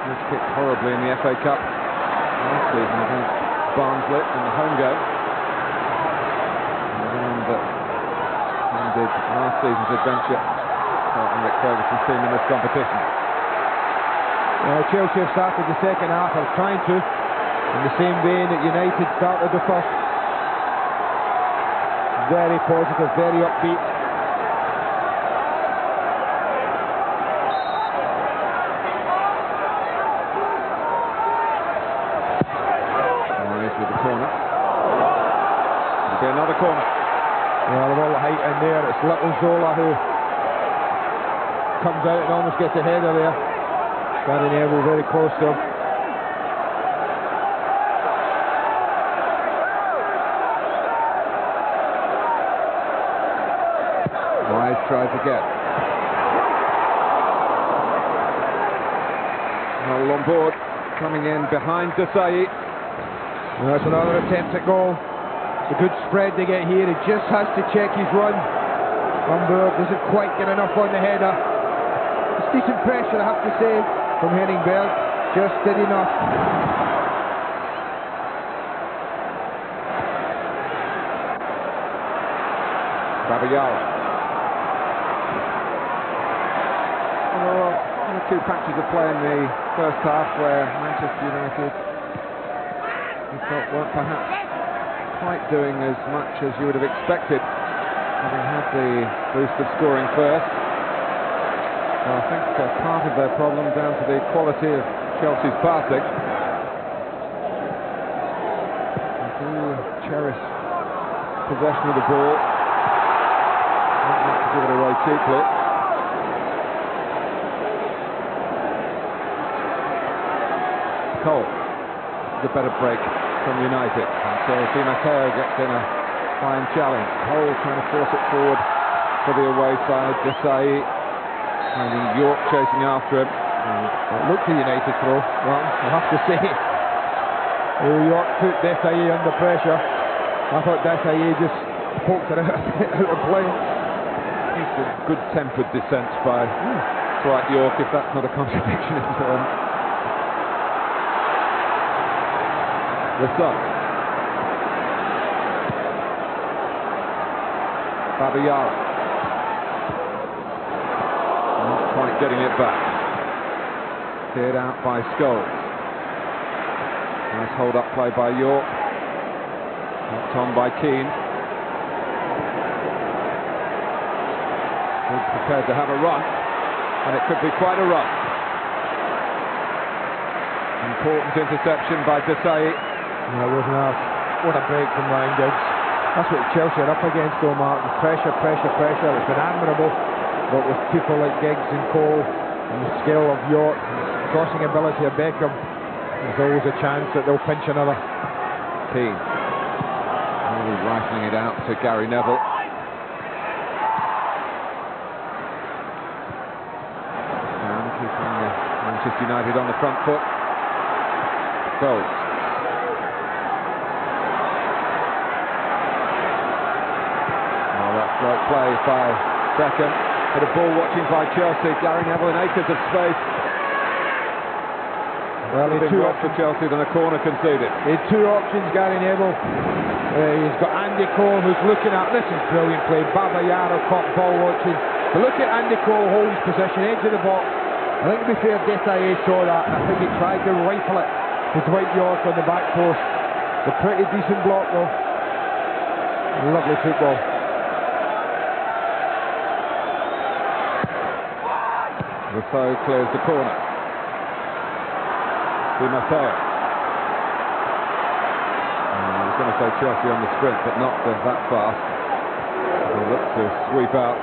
was kicked horribly in the FA Cup last season against Barnsley in the home game. The one that ended last season's adventure for Alec Ferguson's team in this competition. Chelsea have started the second half, are trying to, in the same vein that United started the first. Very positive, very upbeat. corner. Yeah, with all the height in there, it's little Zola who comes out and almost gets a header there. Gary Neville very close to him. Wise tries again. All on board, coming in behind Desai. That's another attempt at goal. It's a good spread to get here. He just has to check his run. Hamburg doesn't quite get enough on the header. It's decent pressure, I have to say, from Henningberg. Just did enough. Babayara. Well, one or two patches of play in the first half where Manchester United, you felt, weren't perhaps quite doing as much as you would have expected, having had the boost of scoring first. So I think part of their problem down to the quality of Chelsea's passing. They do cherish possession of the ball, not want to give it away cheaply. Cole, the better break from United, and so Di Matteo gets in a fine challenge. Cole trying to force it forward for the away side. Desai, finding York chasing after him. It looked a United throw. Well, I have to say, York put Desai under pressure. I thought Desai just poked it out of play. It's a good-tempered dissent by Dwight York, if that's not a contradiction in terms. The Sun. Babayara. Not quite getting it back. Cleared out by Scholes. Nice hold-up play by York. Knocked on by Keane. He's prepared to have a run, and it could be quite a run. Important interception by Desai. Yeah, it wasn't enough. What a break from Ryan Giggs. That's what Chelsea are up against, though, Martin. Pressure, pressure, pressure. It's been admirable, but with people like Giggs and Cole and the skill of York, the crossing ability of Beckham, there's always a chance that they'll pinch another. Keane really rifling it out to Gary Neville. And keeping Manchester United on the front foot. Goals. Great play by Beckham. Bit of ball watching by Chelsea. Gary Neville in acres of space. Well, Big work for Chelsea than a corner conceded. He had two options, Gary Neville. He's got Andy Cole who's looking at, this is brilliant play, Babayara caught ball watching. But look at Andy Cole holds possession, edge of the box. I think to be fair, Desai saw that, and I think he tried to rifle it to Dwight York on the back post. A pretty decent block though. Lovely football. Rousseau clears the corner. Di Matteo. I was going to say Chelsea on the sprint, but not that fast. They look to sweep out.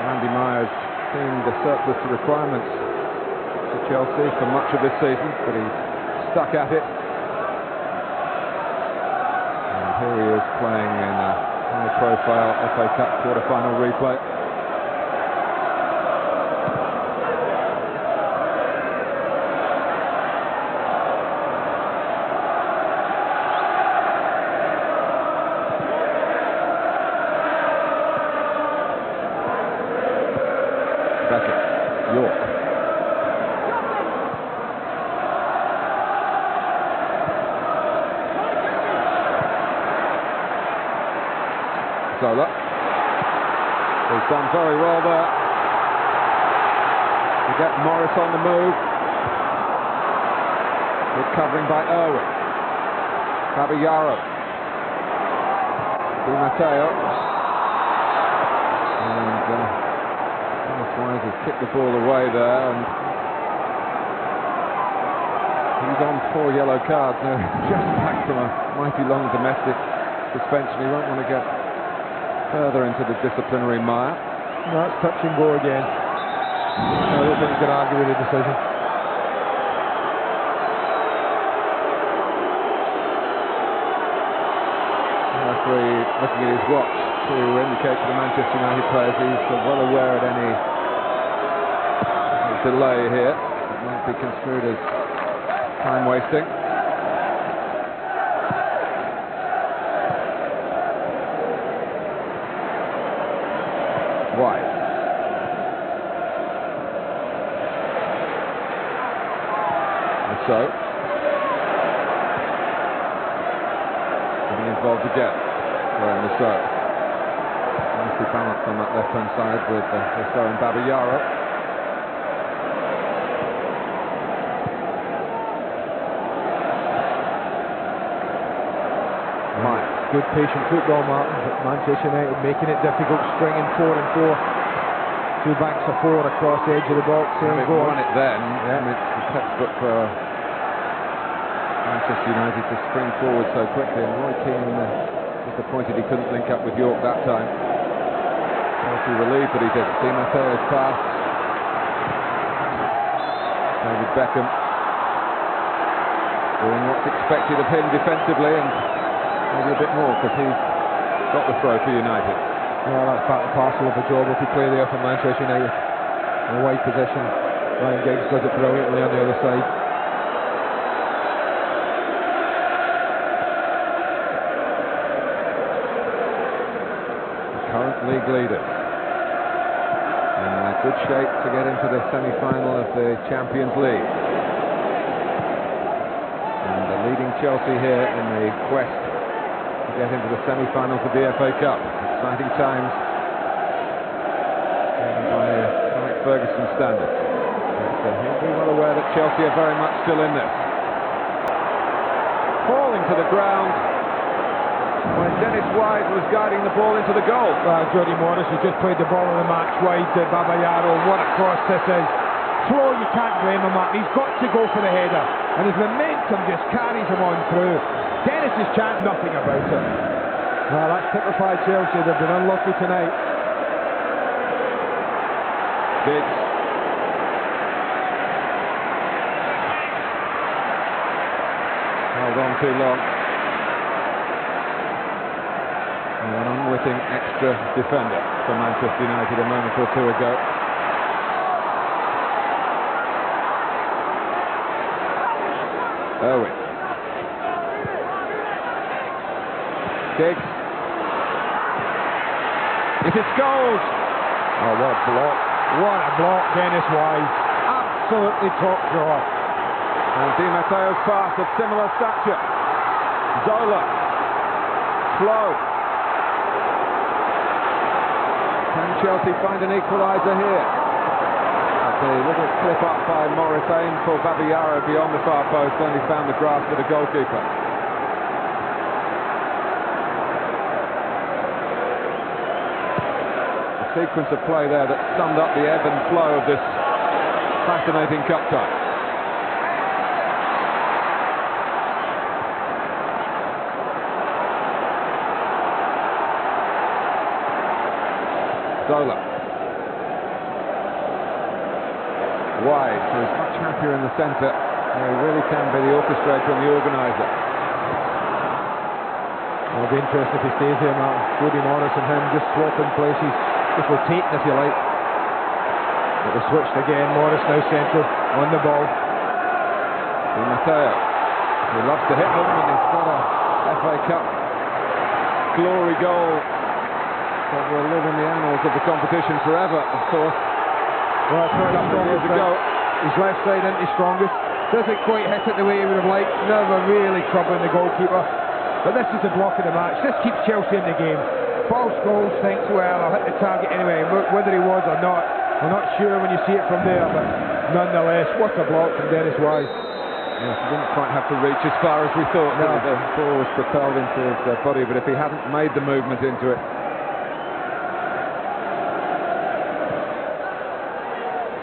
Andy Myers seemed a surplus to requirements for Chelsea for much of this season, but he's stuck at it. And here he is playing in a high-profile FA Cup quarter-final replay. Beckett, York. Zola. He's done very well there to get Morris on the move. Good covering by Irwin. Babayara. Di Matteo. And Wise has kicked the ball away there, and he's on 4 yellow cards now, just back from a mighty long domestic suspension. He won't want to get further into the disciplinary mire. No, it's touch and go again. I don't think you can argue with the decision. Referee looking at his watch to indicate to the Manchester United players he's well aware of any delay here. It might be construed as time wasting. Wide. And so getting involved again. Graham Rousseau. Nicely balanced on that left-hand side with Rousseau and Babayaro. Right. Good patient football, Martin, but Manchester United making it difficult, stringing 4 and 4. 2 banks of 4 across the edge of the box. If it won it then, yeah. It's the textbook for Manchester United to spring forward so quickly, and Roy Keane disappointed he couldn't link up with York that time. Chelsea relieved that he did. Di Matteo's pass. David Beckham doing what's expected of him defensively, and maybe a bit more because he's got the throw for United. Well, that's part and parcel of the job if you play there for Manchester United. In a wide position, Ryan Giggs does it brilliantly on the other side. Current league leaders in good shape to get into the semi-final of the Champions League, and the leading Chelsea here in the quest to get into the semi-finals of the FA Cup. Exciting times by Alex Ferguson standards, but he'll be well aware that Chelsea are very much still in this. Falling to the ground when Dennis Wise was guiding the ball into the goal. Jody Morris has just played the ball of the match wide to Babayaro. What a cross this is. Throw, you can't blame him, Martin. He's got to go for the header, and his momentum just carries him on through. Dennis's chance, nothing about it. Well, that's typified Chelsea. They've been unlucky tonight. Giggs. Held on too long. An unwitting extra defender for Manchester United a moment or two ago. Irwin. Giggs. It is goals. Oh, what a block. What a block, Dennis Wise. Absolutely top drawer. And Di Matteo's pass of similar stature. Zola. Slow. Can Chelsea find an equaliser here? The little clip up by Morris aimed for Babayaro beyond the far post, only found the grasp of the goalkeeper. A sequence of play there that summed up the ebb and flow of this fascinating cup tie. Zola. Wide, who's much happier in the centre. He really can be the orchestrator and the organiser. It'll be interesting if he stays here, Martin. Jody Morris and him just swapping places, just rotating if you like. But they switched again. Morris now central on the ball. Di Matteo, he loves to hit them, and he's got a FA Cup glory goal that will live in the annals of the competition forever, of course. Well, it's not enough years ago. His left side isn't his strongest. Doesn't quite hit it the way he would have liked. Never really troubling the goalkeeper. But this is the block of the match. This keeps Chelsea in the game. False goal thinks, well, I'll hit the target anyway. Whether he was or not, I'm not sure when you see it from there. But nonetheless, what a block from Dennis Wise. Yes, he didn't quite have to reach as far as we thought. No. The ball was propelled into his body, but if he hadn't made the movement into it,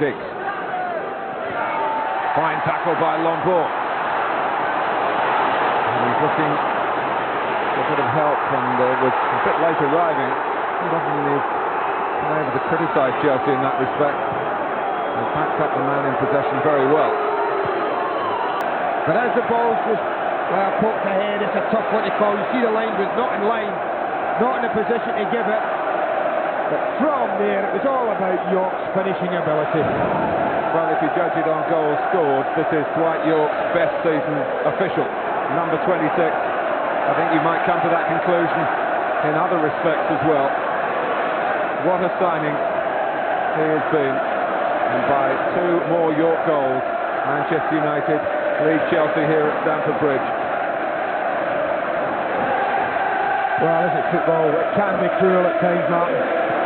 Diggs. Fine tackle by Lombard. He's looking for a bit of help and was a bit late arriving. He doesn't really been able to criticise Chelsea in that respect. They backed up the man in possession very well. But as the ball's just poked ahead, it's a tough one to call. You see the line was not in line, not in a position to give it. But from there, it was all about York's finishing ability. Well, if you judge it on goals scored, this is Dwight York's best season official. Number 26. I think you might come to that conclusion in other respects as well. What a signing he has been. And by 2 more York goals, Manchester United lead Chelsea here at Stamford Bridge. Well, this is football. It can be cruel at times, Martin.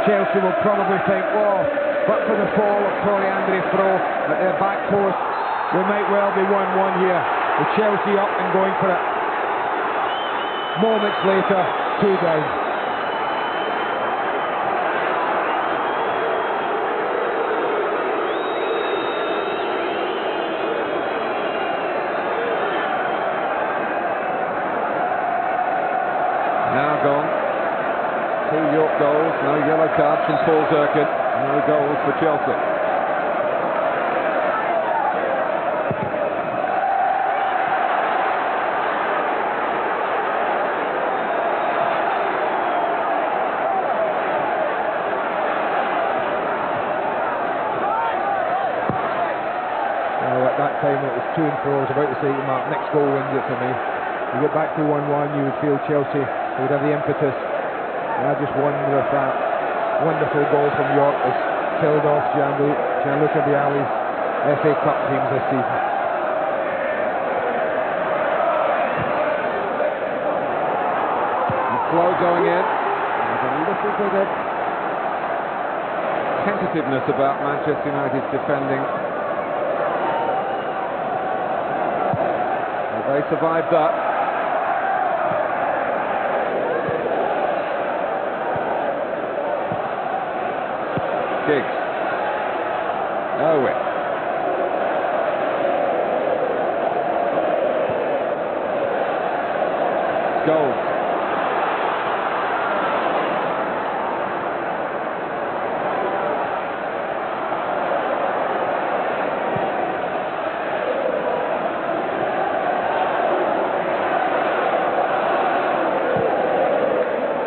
Chelsea will probably think, oh, but for the fall of Torrey Andre Fro at their back post, we might well be 1-1 here. With Chelsea up and going for it. Moments later, 2 down. Now gone. 2 York goals, no yellow cards from Paul Zirkin, no goals for Chelsea. Time it was 2 and 4. I was about to say to Mark, next goal wins it for me. You get back to 1-1, you would feel Chelsea would have the impetus. And I just wonder if that wonderful goal from York has killed off Gianluca Vialli's FA Cup teams this season. The flow going in. There's a little bit of tentativeness about Manchester United's defending. They survived that. Diggs. Owen. Scholes.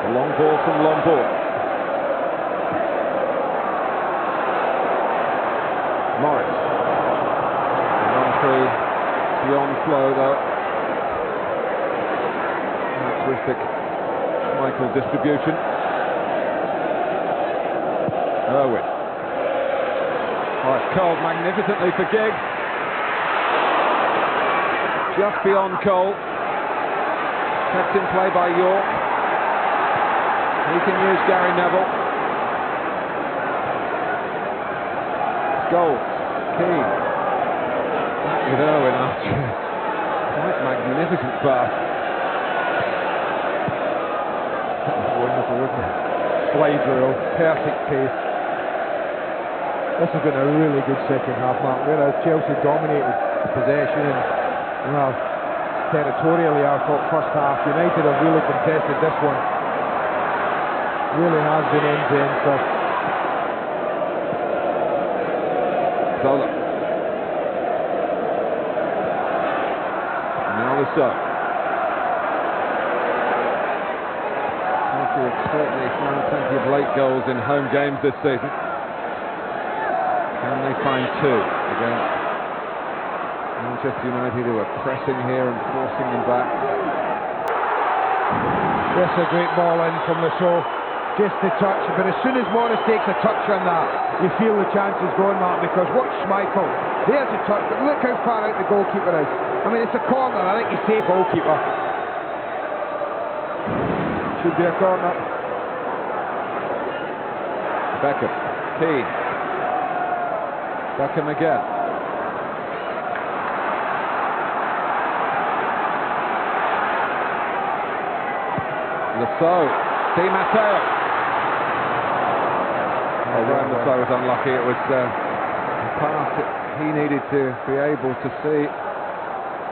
Long ball from Lombard. Morris. Run through beyond flow though. Characteristic Michael distribution. Irwin. Oh, it's curled magnificently for Giggs. Just beyond Cole. Kept in play by York. He can use Gary Neville. Scholes. Keane. Back with Irwin after quite magnificent pass. That was wonderful, wasn't it? Slide rule, perfect pace. This has been a really good second half, Mark. Whereas Chelsea dominated possession and, well, territorially, I thought first half. United have really contested this one. Really has been end-to-end stuff. Zola. Now the sub. Chelsea have certainly found plenty of late goals in home games this season. Can they find 2 against Manchester United, who are pressing here and forcing them back? That's a great ball in from Lasso. Just a touch, but as soon as Morris takes a touch on that, you feel the chances going, Mark, because watch Schmeichel. There's a touch, but look how far out the goalkeeper is. I mean, it's a corner. I think he's safe, goalkeeper. Should be a corner. Beckham. Keane. Beckham again. Lasso. Di Matteo. Oh, Ryan Lasso was unlucky. It was The pass that he needed to be able to see,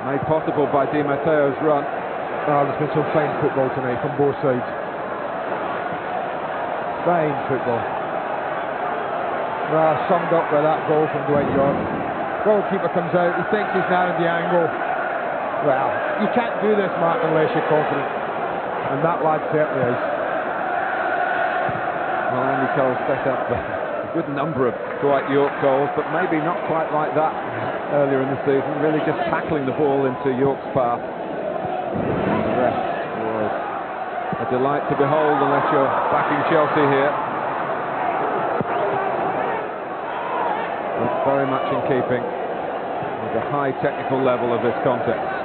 made possible by Di Matteo's run. There's been some fine football tonight from both sides. Fine football. Summed up by that goal from Dwight York. Goalkeeper comes out, he thinks he's narrowed the angle. Well, you can't do this, Mark, unless you're confident. And that lad certainly is. Well, Andy Cole set up a good number of Dwight York goals, but maybe not quite like that earlier in the season, really just tackling the ball into York's path. The rest was a delight to behold unless you're backing Chelsea here. It's very much in keeping with the high technical level of this contest.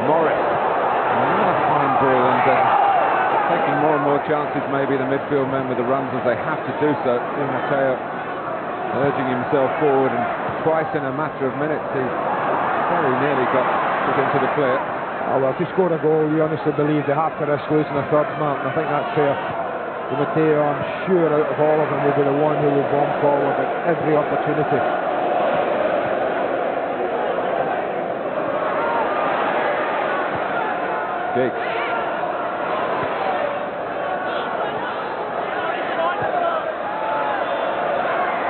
Morris, another fine ball, and taking more and more chances, maybe the midfield men with the runs as they have to do so. Di Matteo urging himself forward, and twice in a matter of minutes he very nearly got put into the clear. Oh, well, to score a goal, we honestly believe they have to risk losing a third, Mark, and I think that's fair. Di Matteo, I'm sure out of all of them, will be the one who will bomb forward at every opportunity. Giggs.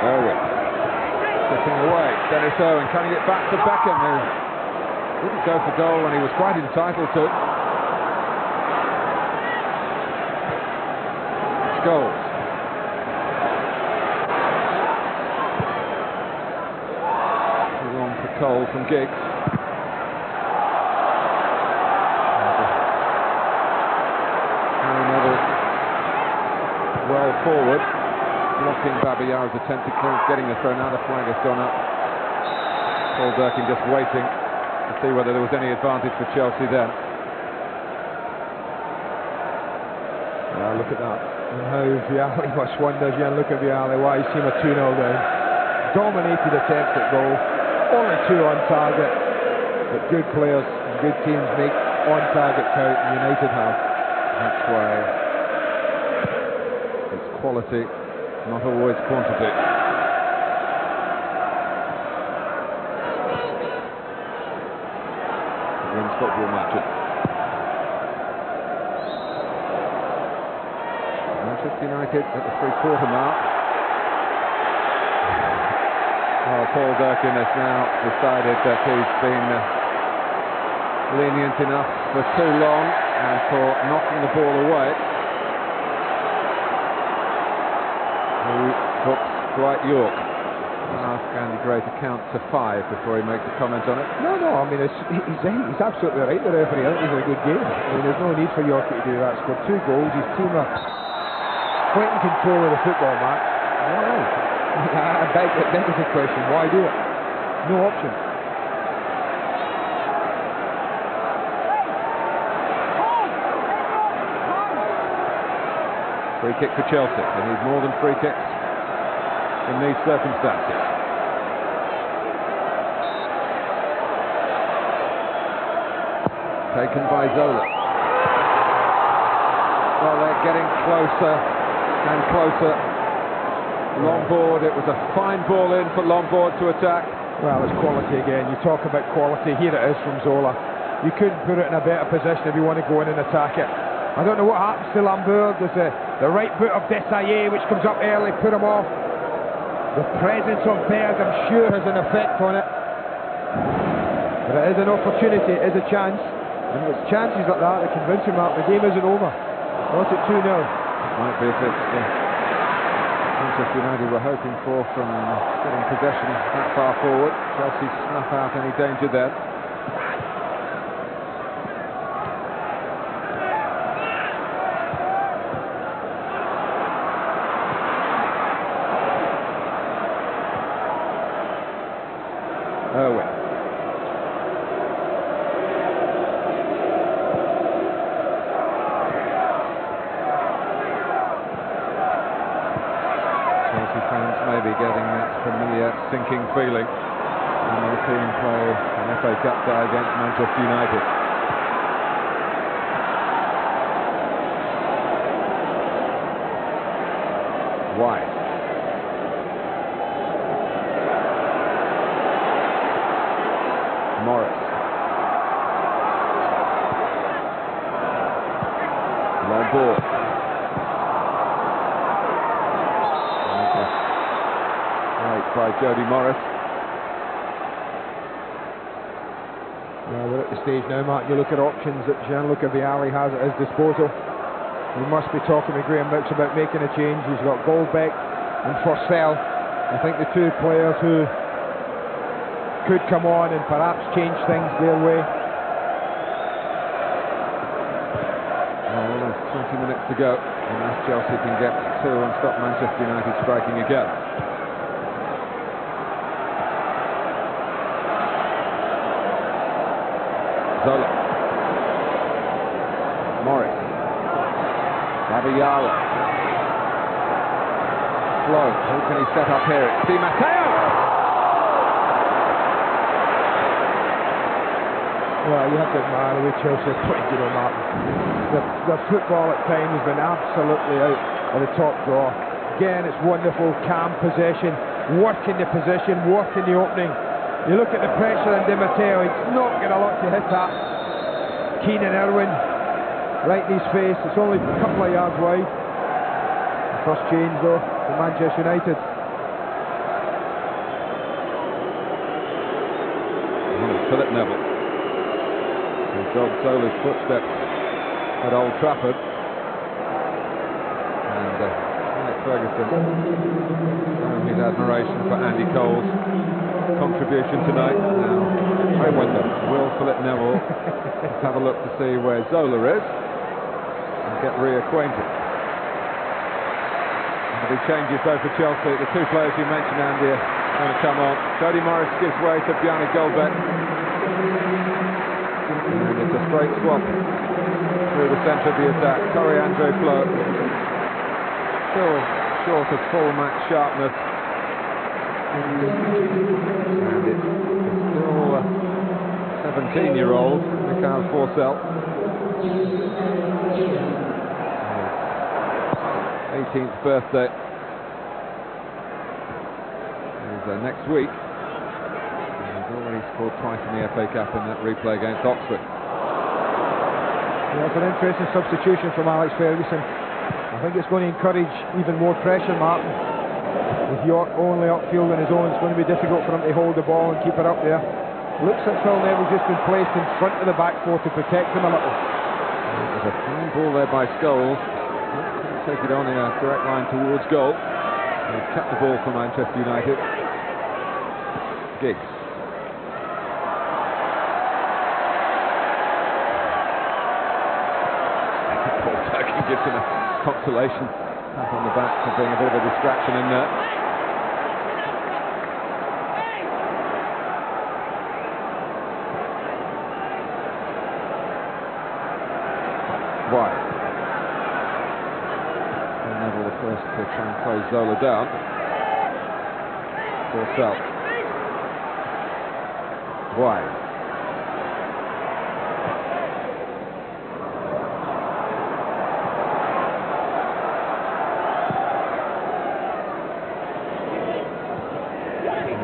Owen. Slipping away. Dennis Owen, can he get back to Beckham, who didn't go for goal when he was quite entitled to. Scholes. Long for Cole from Giggs. Harry Neville well forward, blocking Babayara's attempt to getting the throw. Now the flag has gone up. Paul Durkin just waiting to see whether there was any advantage for Chelsea then. Look at that. And how Vialli must wonder, yeah, look at Vialli, why he's seen a 2-0 down. Dominated attempts at goal, only 2 on target, but good players and good teams make on target count, and United have. That's why it's quality, not always quantity. It wins football matches. Manchester United at the 3/4 mark. Well, Paul Durkin has now decided that he's been lenient enough for too long and for knocking the ball away. He hooks Dwight York. I'll ask Andy Gray to count to 5 before he makes a comment on it. No, I mean, he's absolutely right, the referee. I think he's in a good game. I mean, there's no need for York to do that. Scored 2 goals, his team are quite in control of the football match. Why? I beg is a question. Why do it? No option. Free kick for Chelsea. They need more than free kicks in these circumstances. Taken by Zola. Well, they're getting closer and closer. Lombard, it was a fine ball in for Lombard to attack. Well, it's quality again. You talk about quality. Here it is from Zola. You couldn't put it in a better position if you want to go in and attack it. I don't know what happens to Lombard. There's the right boot of Desailly, which comes up early, put him off. The presence of Berg, I'm sure, has an effect on it. But it is an opportunity, it is a chance. And it's chances like that that convince him that the game isn't over. Not at 2-0. Might be if it's Manchester United were hoping for from getting possession that far forward. Chelsea snuff out any danger there. Owen. Chelsea fans may be getting that familiar sinking feeling when the team play an FA Cup tie against Manchester United. Wide. Morris. Long ball. Right by Jody Morris. We're at the stage now, Mark. You look at options that Gianluca Vialli has at his disposal. He must be talking with Graham Brooks about making a change. He's got Goldbeck and Forsell. I think the two players who could come on and perhaps change things their way. Well, there's 20 minutes to go, unless Chelsea can get two and stop Manchester United striking again. Zola. Morris. Abiyala. Slow. Who can he set up here? It's Di Matteo! Well, you have to admire the way Chelsea are playing, you know, Martin. The football at times has been absolutely out of the top drawer. Again, it's wonderful, calm possession, working the position, working the opening. You look at the pressure on Di Matteo, he's not got a lot to hit at. Keane and Irwin, right in his face, it's only a couple of yards wide. The first change though, for Manchester United. Philip Neville. He's dog Zola's footsteps at Old Trafford. And Alex Ferguson showing his admiration for Andy Cole's contribution tonight. Now, I wonder, will Philip Neville have a look to see where Zola is and get reacquainted? The big changes though for Chelsea. The two players you mentioned, Andy, are going to come on. Jody Morris gives way to Bjarne Goldbeck. And it's a straight swap through the centre of the attack. Corey Andre Flo. Still short of full match sharpness. And it's still 17-year-old Mikhail Forsell. 18th birthday is next week. He's already scored twice in the FA Cup in that replay against Oxford. Yeah, it's an interesting substitution from Alex Ferguson. I think it's going to encourage even more pressure, Martin. With York only upfield on his own, it's going to be difficult for him to hold the ball and keep it up there. Looks like Phil Neville's just been placed in front of the back four to protect him a little. There's a fine ball there by Scholes. Couldn't take it on in a direct line towards goal. He's kept the ball for Manchester United. Giggs. Paul Turkey gives him a consolation pat on the back for being a bit of a distraction in there. Wide. Neville the first to try and close Zola down. Forsell. Wide.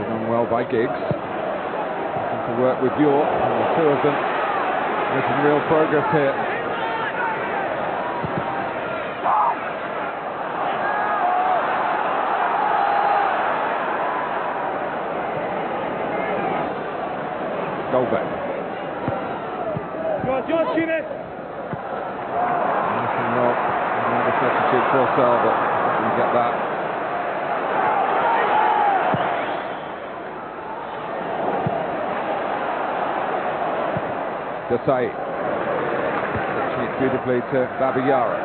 Done well by Giggs. Looking to work with York, and the two of them making real progress here. Goldbeck. Nothing wrong. Another substitute for Forsell, but didn't get that. Desai. Pitching it beautifully to Babiyara.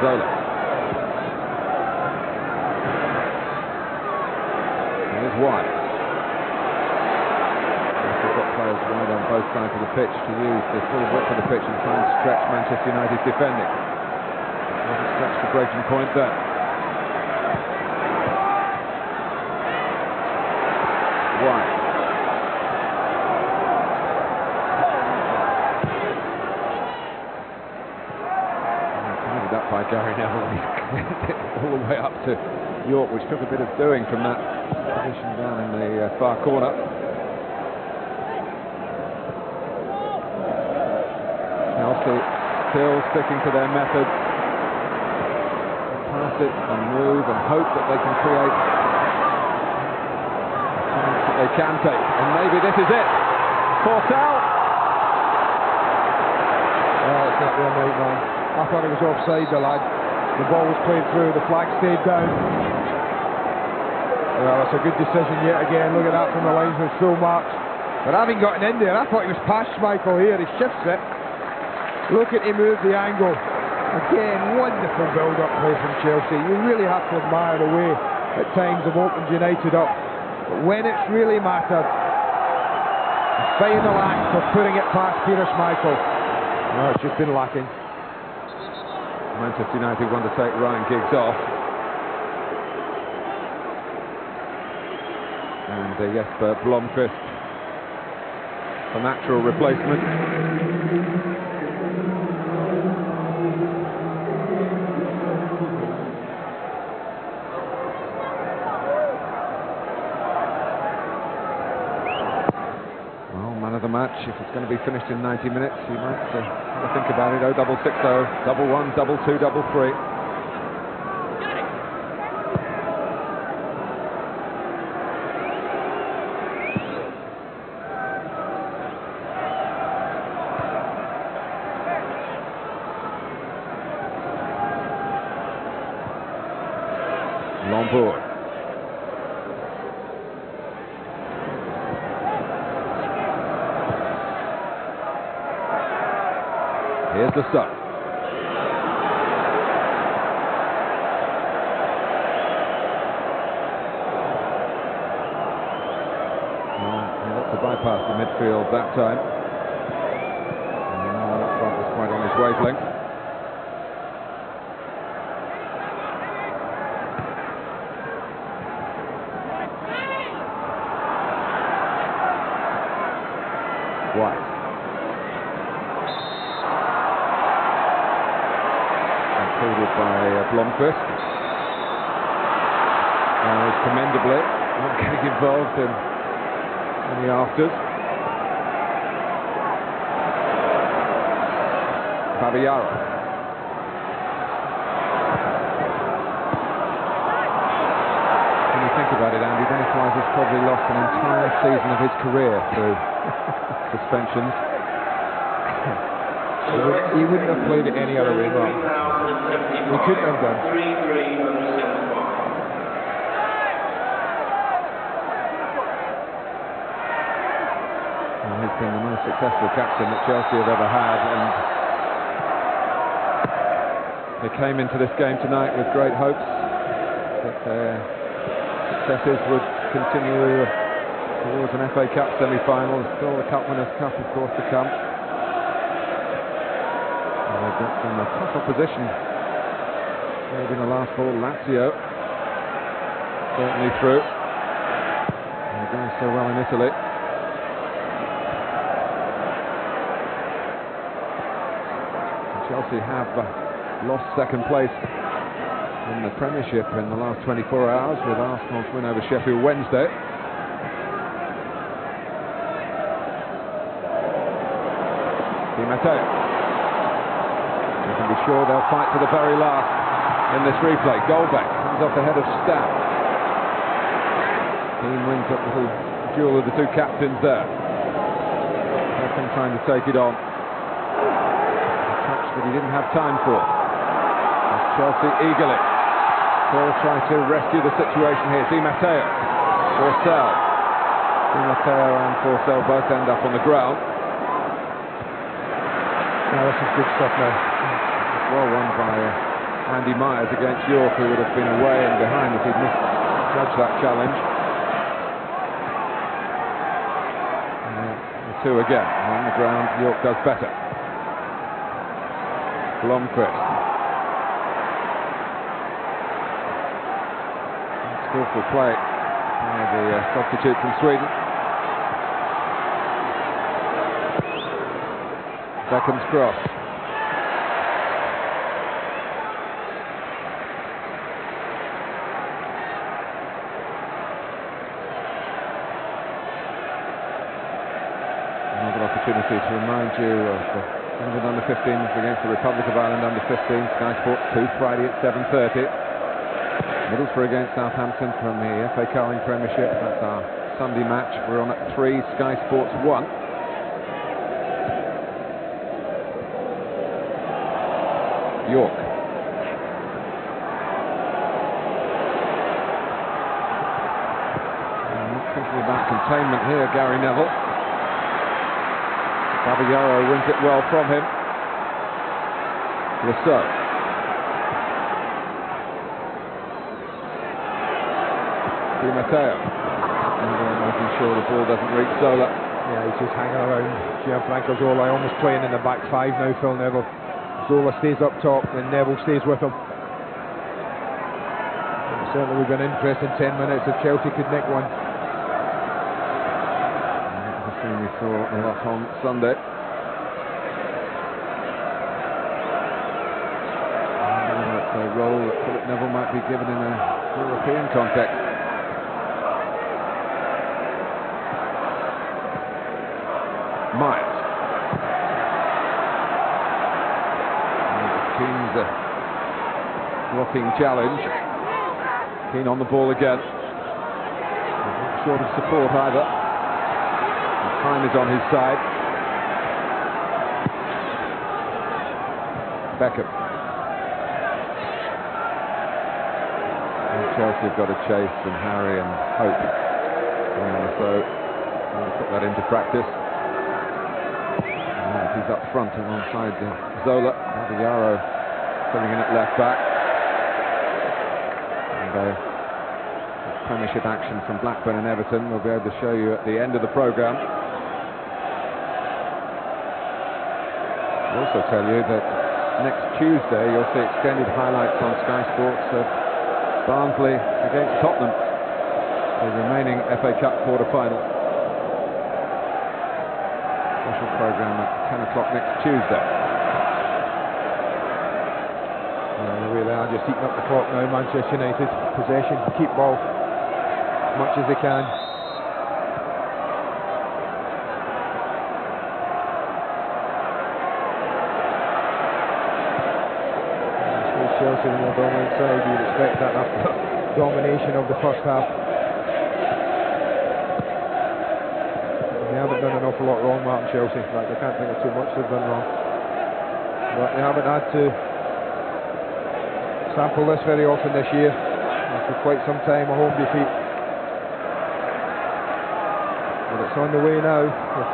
Zola. Here's wide. Players wide on both sides of the pitch to use the full width of the pitch and try and stretch Manchester United's defending. Doesn't stretch the breaking point there. Wide. Committed up by Gary Neville. He's all the way up to York, which took a bit of doing from that position down in the far corner. Chelsea still sticking to their method. Pass it and move and hope that they can create a chance that they can take. And maybe this is it. Forsell. Oh, it's not real, mate, man. I thought it was offside, the lad. The ball was played through, the flag stayed down. Well, it's a good decision yet again. Look at that from the linesman, full marks. But having gotten in there, I thought he was past Schmeichel here. He shifts it. Look at him move the angle. Again, wonderful build-up play from Chelsea. You really have to admire the way at times have opened United up. But when it's really mattered, the final act of putting it past Peter Schmeichel, no, it's just been lacking. Manchester United want to take Ryan Giggs off. And Jesper Blomqvist, a natural replacement. Well, man of the match, if it's going to be finished in 90 minutes, you might have to think about it. 0-6-0, 1-1, 2-2, 3. Lombard. Here's the start. He looked to bypass the midfield that time. Looks like it's quite on his wavelength. White. Included by Blomqvist. Commendably not getting involved in the afters. Babayaro. When you think about it, Andy, Dennis Wise has probably lost an entire season of his career through suspensions. He wouldn't have played it any other way, Mark. He couldn't have done. Well, he's been the most successful captain that Chelsea have ever had, and they came into this game tonight with great hopes that their successes would continue towards an FA Cup semi-final. Still the Cup Winners' Cup, of course, to come. And they've got some tough opposition. Maybe in the last ball, Lazio certainly through. And they're going so well in Italy. And Chelsea have lost second place in the Premiership in the last 24 hours with Arsenal's win over Sheffield Wednesday. Di Matteo. You can be sure they'll fight to the very last in this replay. Goldbeck comes off the head of Stab. Dean wins up the little duel of the two captains there. Beckham trying to take it on. A touch that he didn't have time for. As Chelsea eagerly will try to rescue the situation here. Di Matteo, Forsell. Di Matteo and Forsell both end up on the ground. Now this is good stuff now. Well won by Andy Myers against York, who would have been away and behind if he'd misjudged that challenge. The two again on the ground. York does better. Blomqvist. Skillful play by the substitute from Sweden. Beckham's cross. opportunity to remind you of England under-15s against the Republic of Ireland under-15s. Sky Sports 2 Friday at 7:30. Middlesbrough against Southampton from the FA Carling Premiership. That's our Sunday match. We're on at 3, Sky Sports 1. York. I'm not thinking about containment here, Gary Neville. Caballero wins it well from him. Rousseau. Di Matteo. Making sure the ball doesn't reach Zola. Yeah, he's just hanging around Gianfranco Zola, almost playing in the back 5 now, Phil Neville. Zola stays up top and Neville stays with him. It certainly would be an interesting 10 minutes if Chelsea could nick one. The thing we saw a lot on Sunday. That's a role that Philip Neville might be given in a European context. Myers. Keane's blocking challenge. Keane on the ball again. Short of support either. Time is on his side. Beckham. And Chelsea have got to chase and harry and hope. So we'll put that into practice. He's up front alongside Zola. Caballero filling in at left back. And Premiership action from Blackburn and Everton we'll be able to show you at the end of the programme. I'll also tell you that next Tuesday you'll see extended highlights on Sky Sports of Barnsley against Tottenham, the remaining FA Cup quarter-final. Special programme at 10 o'clock next Tuesday. They really are just eating up the clock now, Manchester United. Possession, keep ball as much as they can. Chelsea on the more dominant side, you'd expect that after domination of the first half. They haven't done an awful lot wrong, Martin, Chelsea. In fact, I can't think of too much they've done wrong. But they haven't had to sample this very often this year. For quite some time, a home defeat. But it's on the way now, with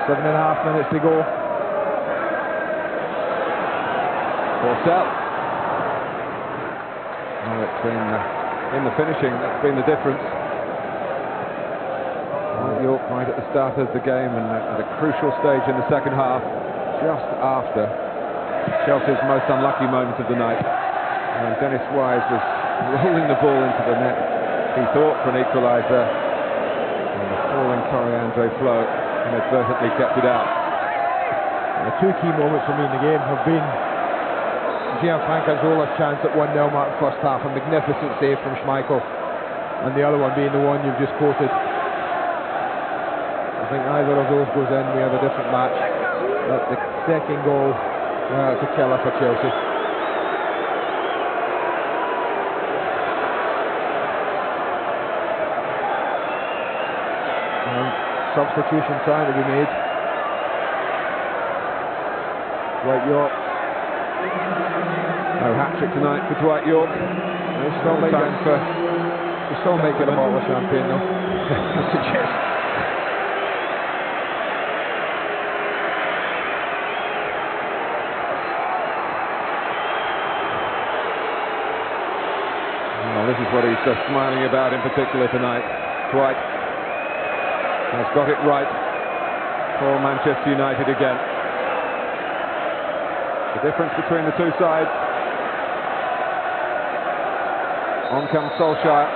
7.5 minutes to go. Porcel. Well, it's been in the finishing, that's been the difference. York right at the start of the game and at a crucial stage in the second half, just after Chelsea's most unlucky moment of the night. And Dennis Wise was rolling the ball into the net, he thought, for an equaliser, and the falling Coriandre Flo inadvertently kept it out. And the two key moments for me in the game have been Gianfranco Zola's chance at 1-0 mark first half, a magnificent save from Schmeichel, and the other one being the one you've just quoted. I think either of those goes in, we have a different match. But the second goal, it's a killer for Chelsea. And substitution time to be made. Dwight York. No hat-trick tonight for Dwight York. He's still making a bottle of champagne though. I suggest. This is what he's smiling about in particular tonight. Dwight has got it right for Manchester United again. The difference between the two sides. On comes Solskjaer.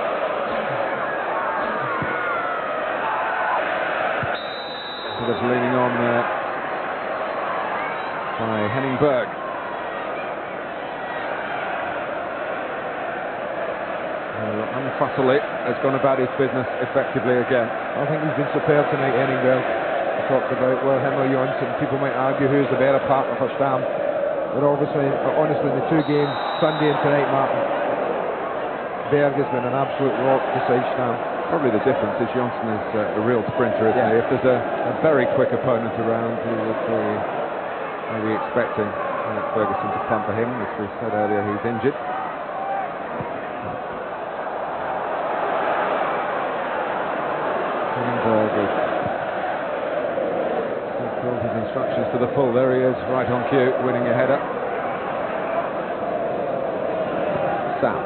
Sort of leaning on there by Henning Berg. Unfussily has gone about his business effectively again. I think he's been superb tonight, Henning Berg. talked about, well, him or Johnson, people might argue who's the better partner for Stam. But honestly, in the two games, Sunday and tonight, Martin, Berg has been an absolute rock beside Stam. Probably the difference is Johnson is a real sprinter, isn't he? If there's a very quick opponent around, he would be maybe expecting Ferguson to punt for him. As we said earlier, he's injured. Fulfilled his instructions to the full. There he is, right on cue, winning a header. Sam.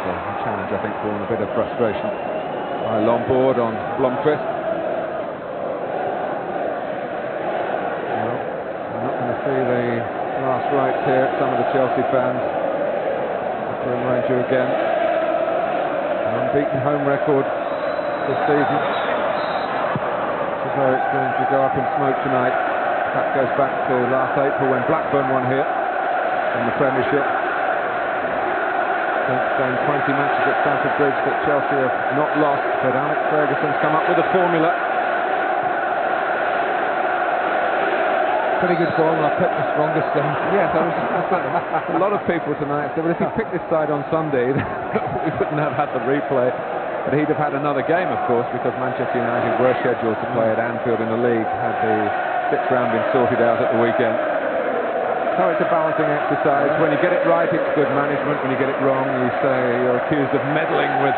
A challenge, I think, for a bit of frustration by Lombard on Blomqvist. Well, I'm not going to see the last rites here. Some of the Chelsea fans, to remind you again, an unbeaten home record this season. As though it's going to go up in smoke tonight. That goes back to last April when Blackburn won here in the Premiership. It's done 20 matches at Stamford Bridge that Chelsea have not lost, but Alex Ferguson's come up with a formula. Pretty good formula, picked the strongest thing. Yes, a lot of people tonight said, well, if he picked this side on Sunday, we wouldn't have had the replay. But he'd have had another game, of course, because Manchester United were scheduled to play at Anfield in the league, had the sixth round been sorted out at the weekend. So it's a balancing exercise. When you get it right, it's good management. When you get it wrong, you say you're accused of meddling with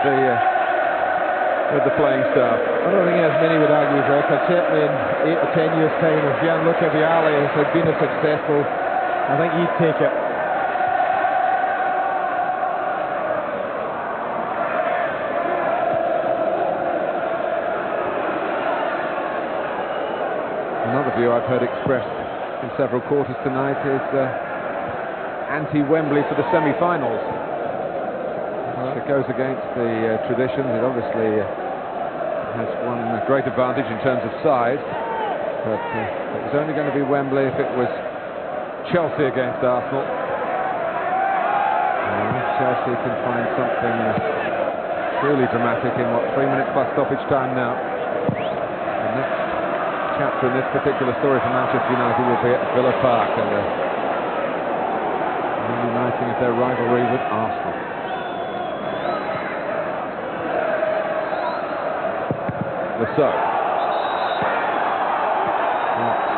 the playing staff. I don't think as many would argue his record. Certainly in 8 or 10 years' time, if Gianluca Vialli had been as successful, I think he'd take it. Another view I've heard expressed in several quarters tonight is anti-Wembley for the semi-finals. It goes against the traditions. It obviously has one great advantage in terms of size, but it was only going to be Wembley if it was Chelsea against Arsenal. Chelsea can find something truly dramatic in 3 minutes plus stoppage time now. The next chapter in this particular story for Manchester United will be at Villa Park and reuniting of their rivalry with Arsenal. Lasso.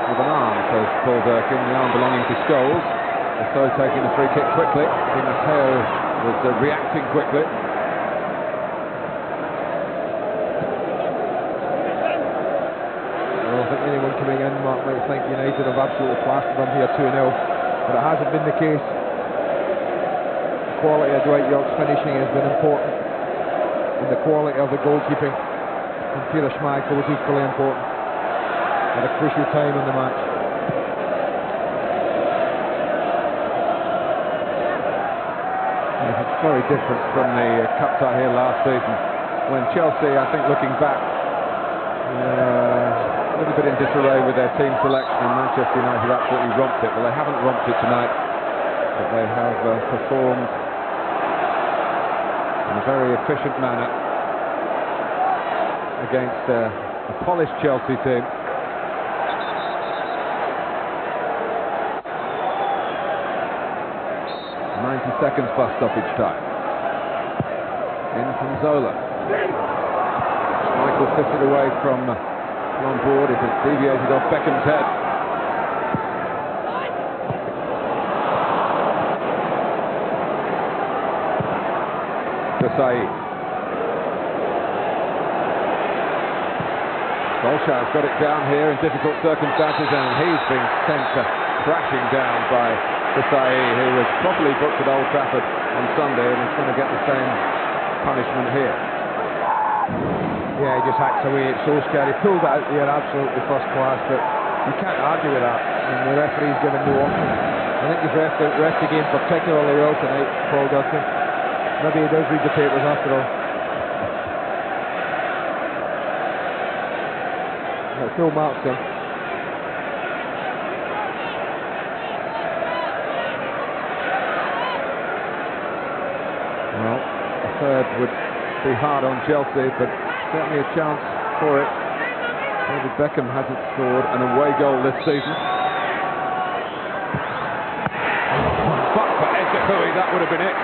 With an arm, says Paul Durkin, the arm belonging to Scholes. Lasso taking the free kick quickly. Di Matteo was reacting quickly. I think anyone coming in might think United have absolutely plastered them here 2-0, but it hasn't been the case. The quality of Dwight York's finishing has been important, and the quality of the goalkeeping from Peter Schmeichel was equally important at a crucial time in the match. It's very different from the cup tie here last season, when Chelsea, I think looking back, a little bit in disarray with their team selection, and Manchester United absolutely romped it. Well, they haven't romped it tonight, but they have performed in a very efficient manner against a polished Chelsea team. 90 seconds plus stoppage time. In from Zola. Michael fits it away from Lombard. It has deviated off Beckham's head. Desai. Solskjaer's got it down here in difficult circumstances, and he's been sent crashing down by Desai, who was properly booked at Old Trafford on Sunday and is going to get the same punishment here. Yeah, he just hacks away at Solskjaer. He pulled it out there absolutely first class, but you can't argue with that. And the referee's given no option. I think he's ref the game particularly well tonight, Paul Durkin. Maybe he does read the papers after all. Full marks then. Well, a third would be hard on Chelsea, but certainly a chance for it. David Beckham hasn't scored an away goal this season. But for Ezekoui, that would have been it.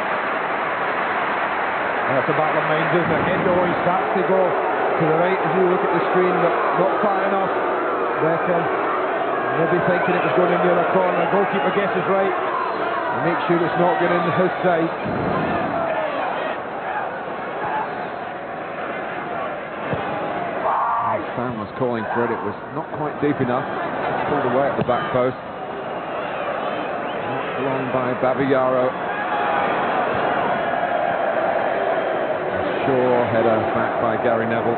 That's a battle of minds, isn't it? Endo, he starts to go to the right as you look at the screen, but not far enough. Beckham maybe thinking it was going in the other corner. Goalkeeper guesses right. And make sure it's not getting in his side. Fan was calling for it. It was not quite deep enough. Pulled away at the back post. Knocked along by Babayaro. A sure header back by Gary Neville.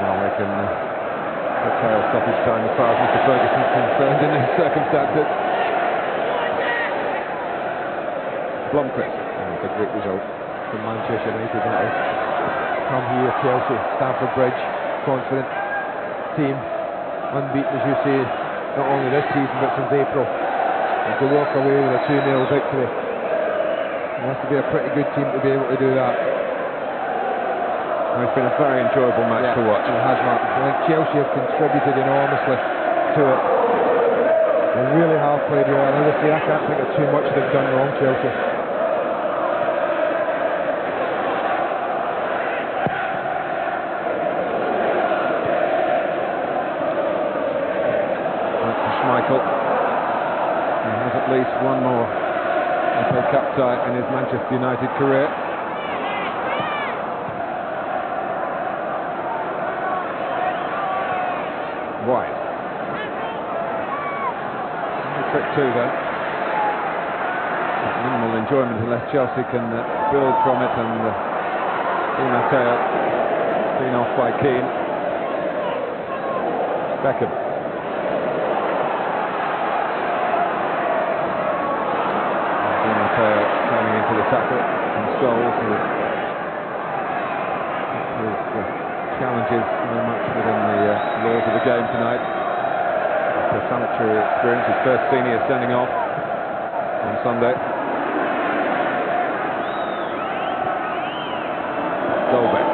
Now we can declare a stoppage time as far as Mr. Ferguson's concerned in these circumstances. Blomqvist. A great result from Manchester United, that is. Come here, Chelsea, Stamford Bridge, confident team, unbeaten as you say, not only this season but since April, and to walk away with a 2-0 victory. It has to be a pretty good team to be able to do that. Well, it's been a very enjoyable match to watch. It has, Martin. I think Chelsea have contributed enormously to it. They really have played well, and as I say, I can't think of too much they've done wrong, Chelsea. Michael, he has at least one more FA Cup tie in his Manchester United career. White. Trick two then. Minimal enjoyment unless Chelsea can build from it, and Di Matteo seen off by Keane. Beckham. Coming into the tackle from Scholes, who his challenges very much within the laws of the game tonight. It's a sanitary experience, his first senior sending off on Sunday. Dolbeck.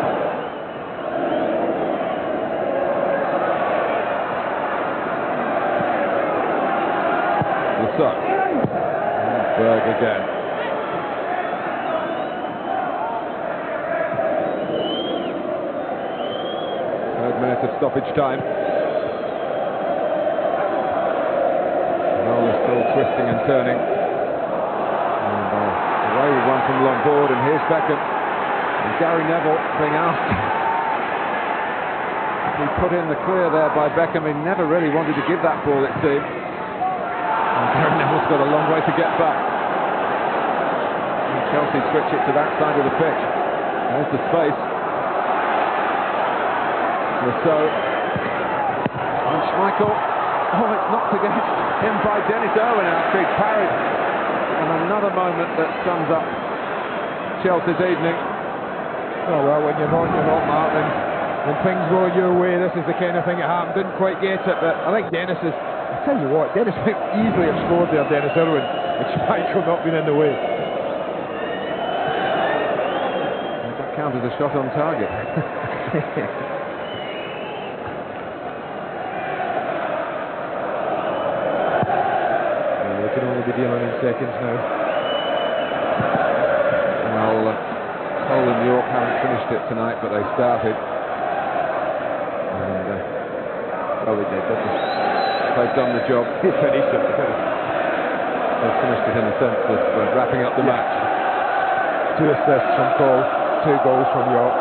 Lassalle. Berg again. Third minute of stoppage time. Noel is still twisting and turning. And away with one from Lombard, and here's Beckham. And Gary Neville being asked to be put in the clear there by Beckham. He never really wanted to give that ball, it seemed. And Gary Neville's got a long way to get back. And Chelsea switch it to that side of the pitch. There's the space. So, and Schmeichel. Oh, it's knocked against him by Dennis Irwin, outfit parried. And another moment that sums up Chelsea's evening. Oh well, when you're not, Martin. When things go your way, this is the kind of thing that happened. Didn't quite get it, but I think Dennis is... I tell you what, Dennis might easily have scored there, Dennis Irwin, and Schmeichel not been in the way. Does that count as a shot on target? We can only be dealing in seconds now. Well, Hull and York haven't finished it tonight, but they started. And, well, they did, didn't they? They've done the job. He finished it. They've finished it in the sense of wrapping up the match. 2 assists from Cole, 2 goals from York.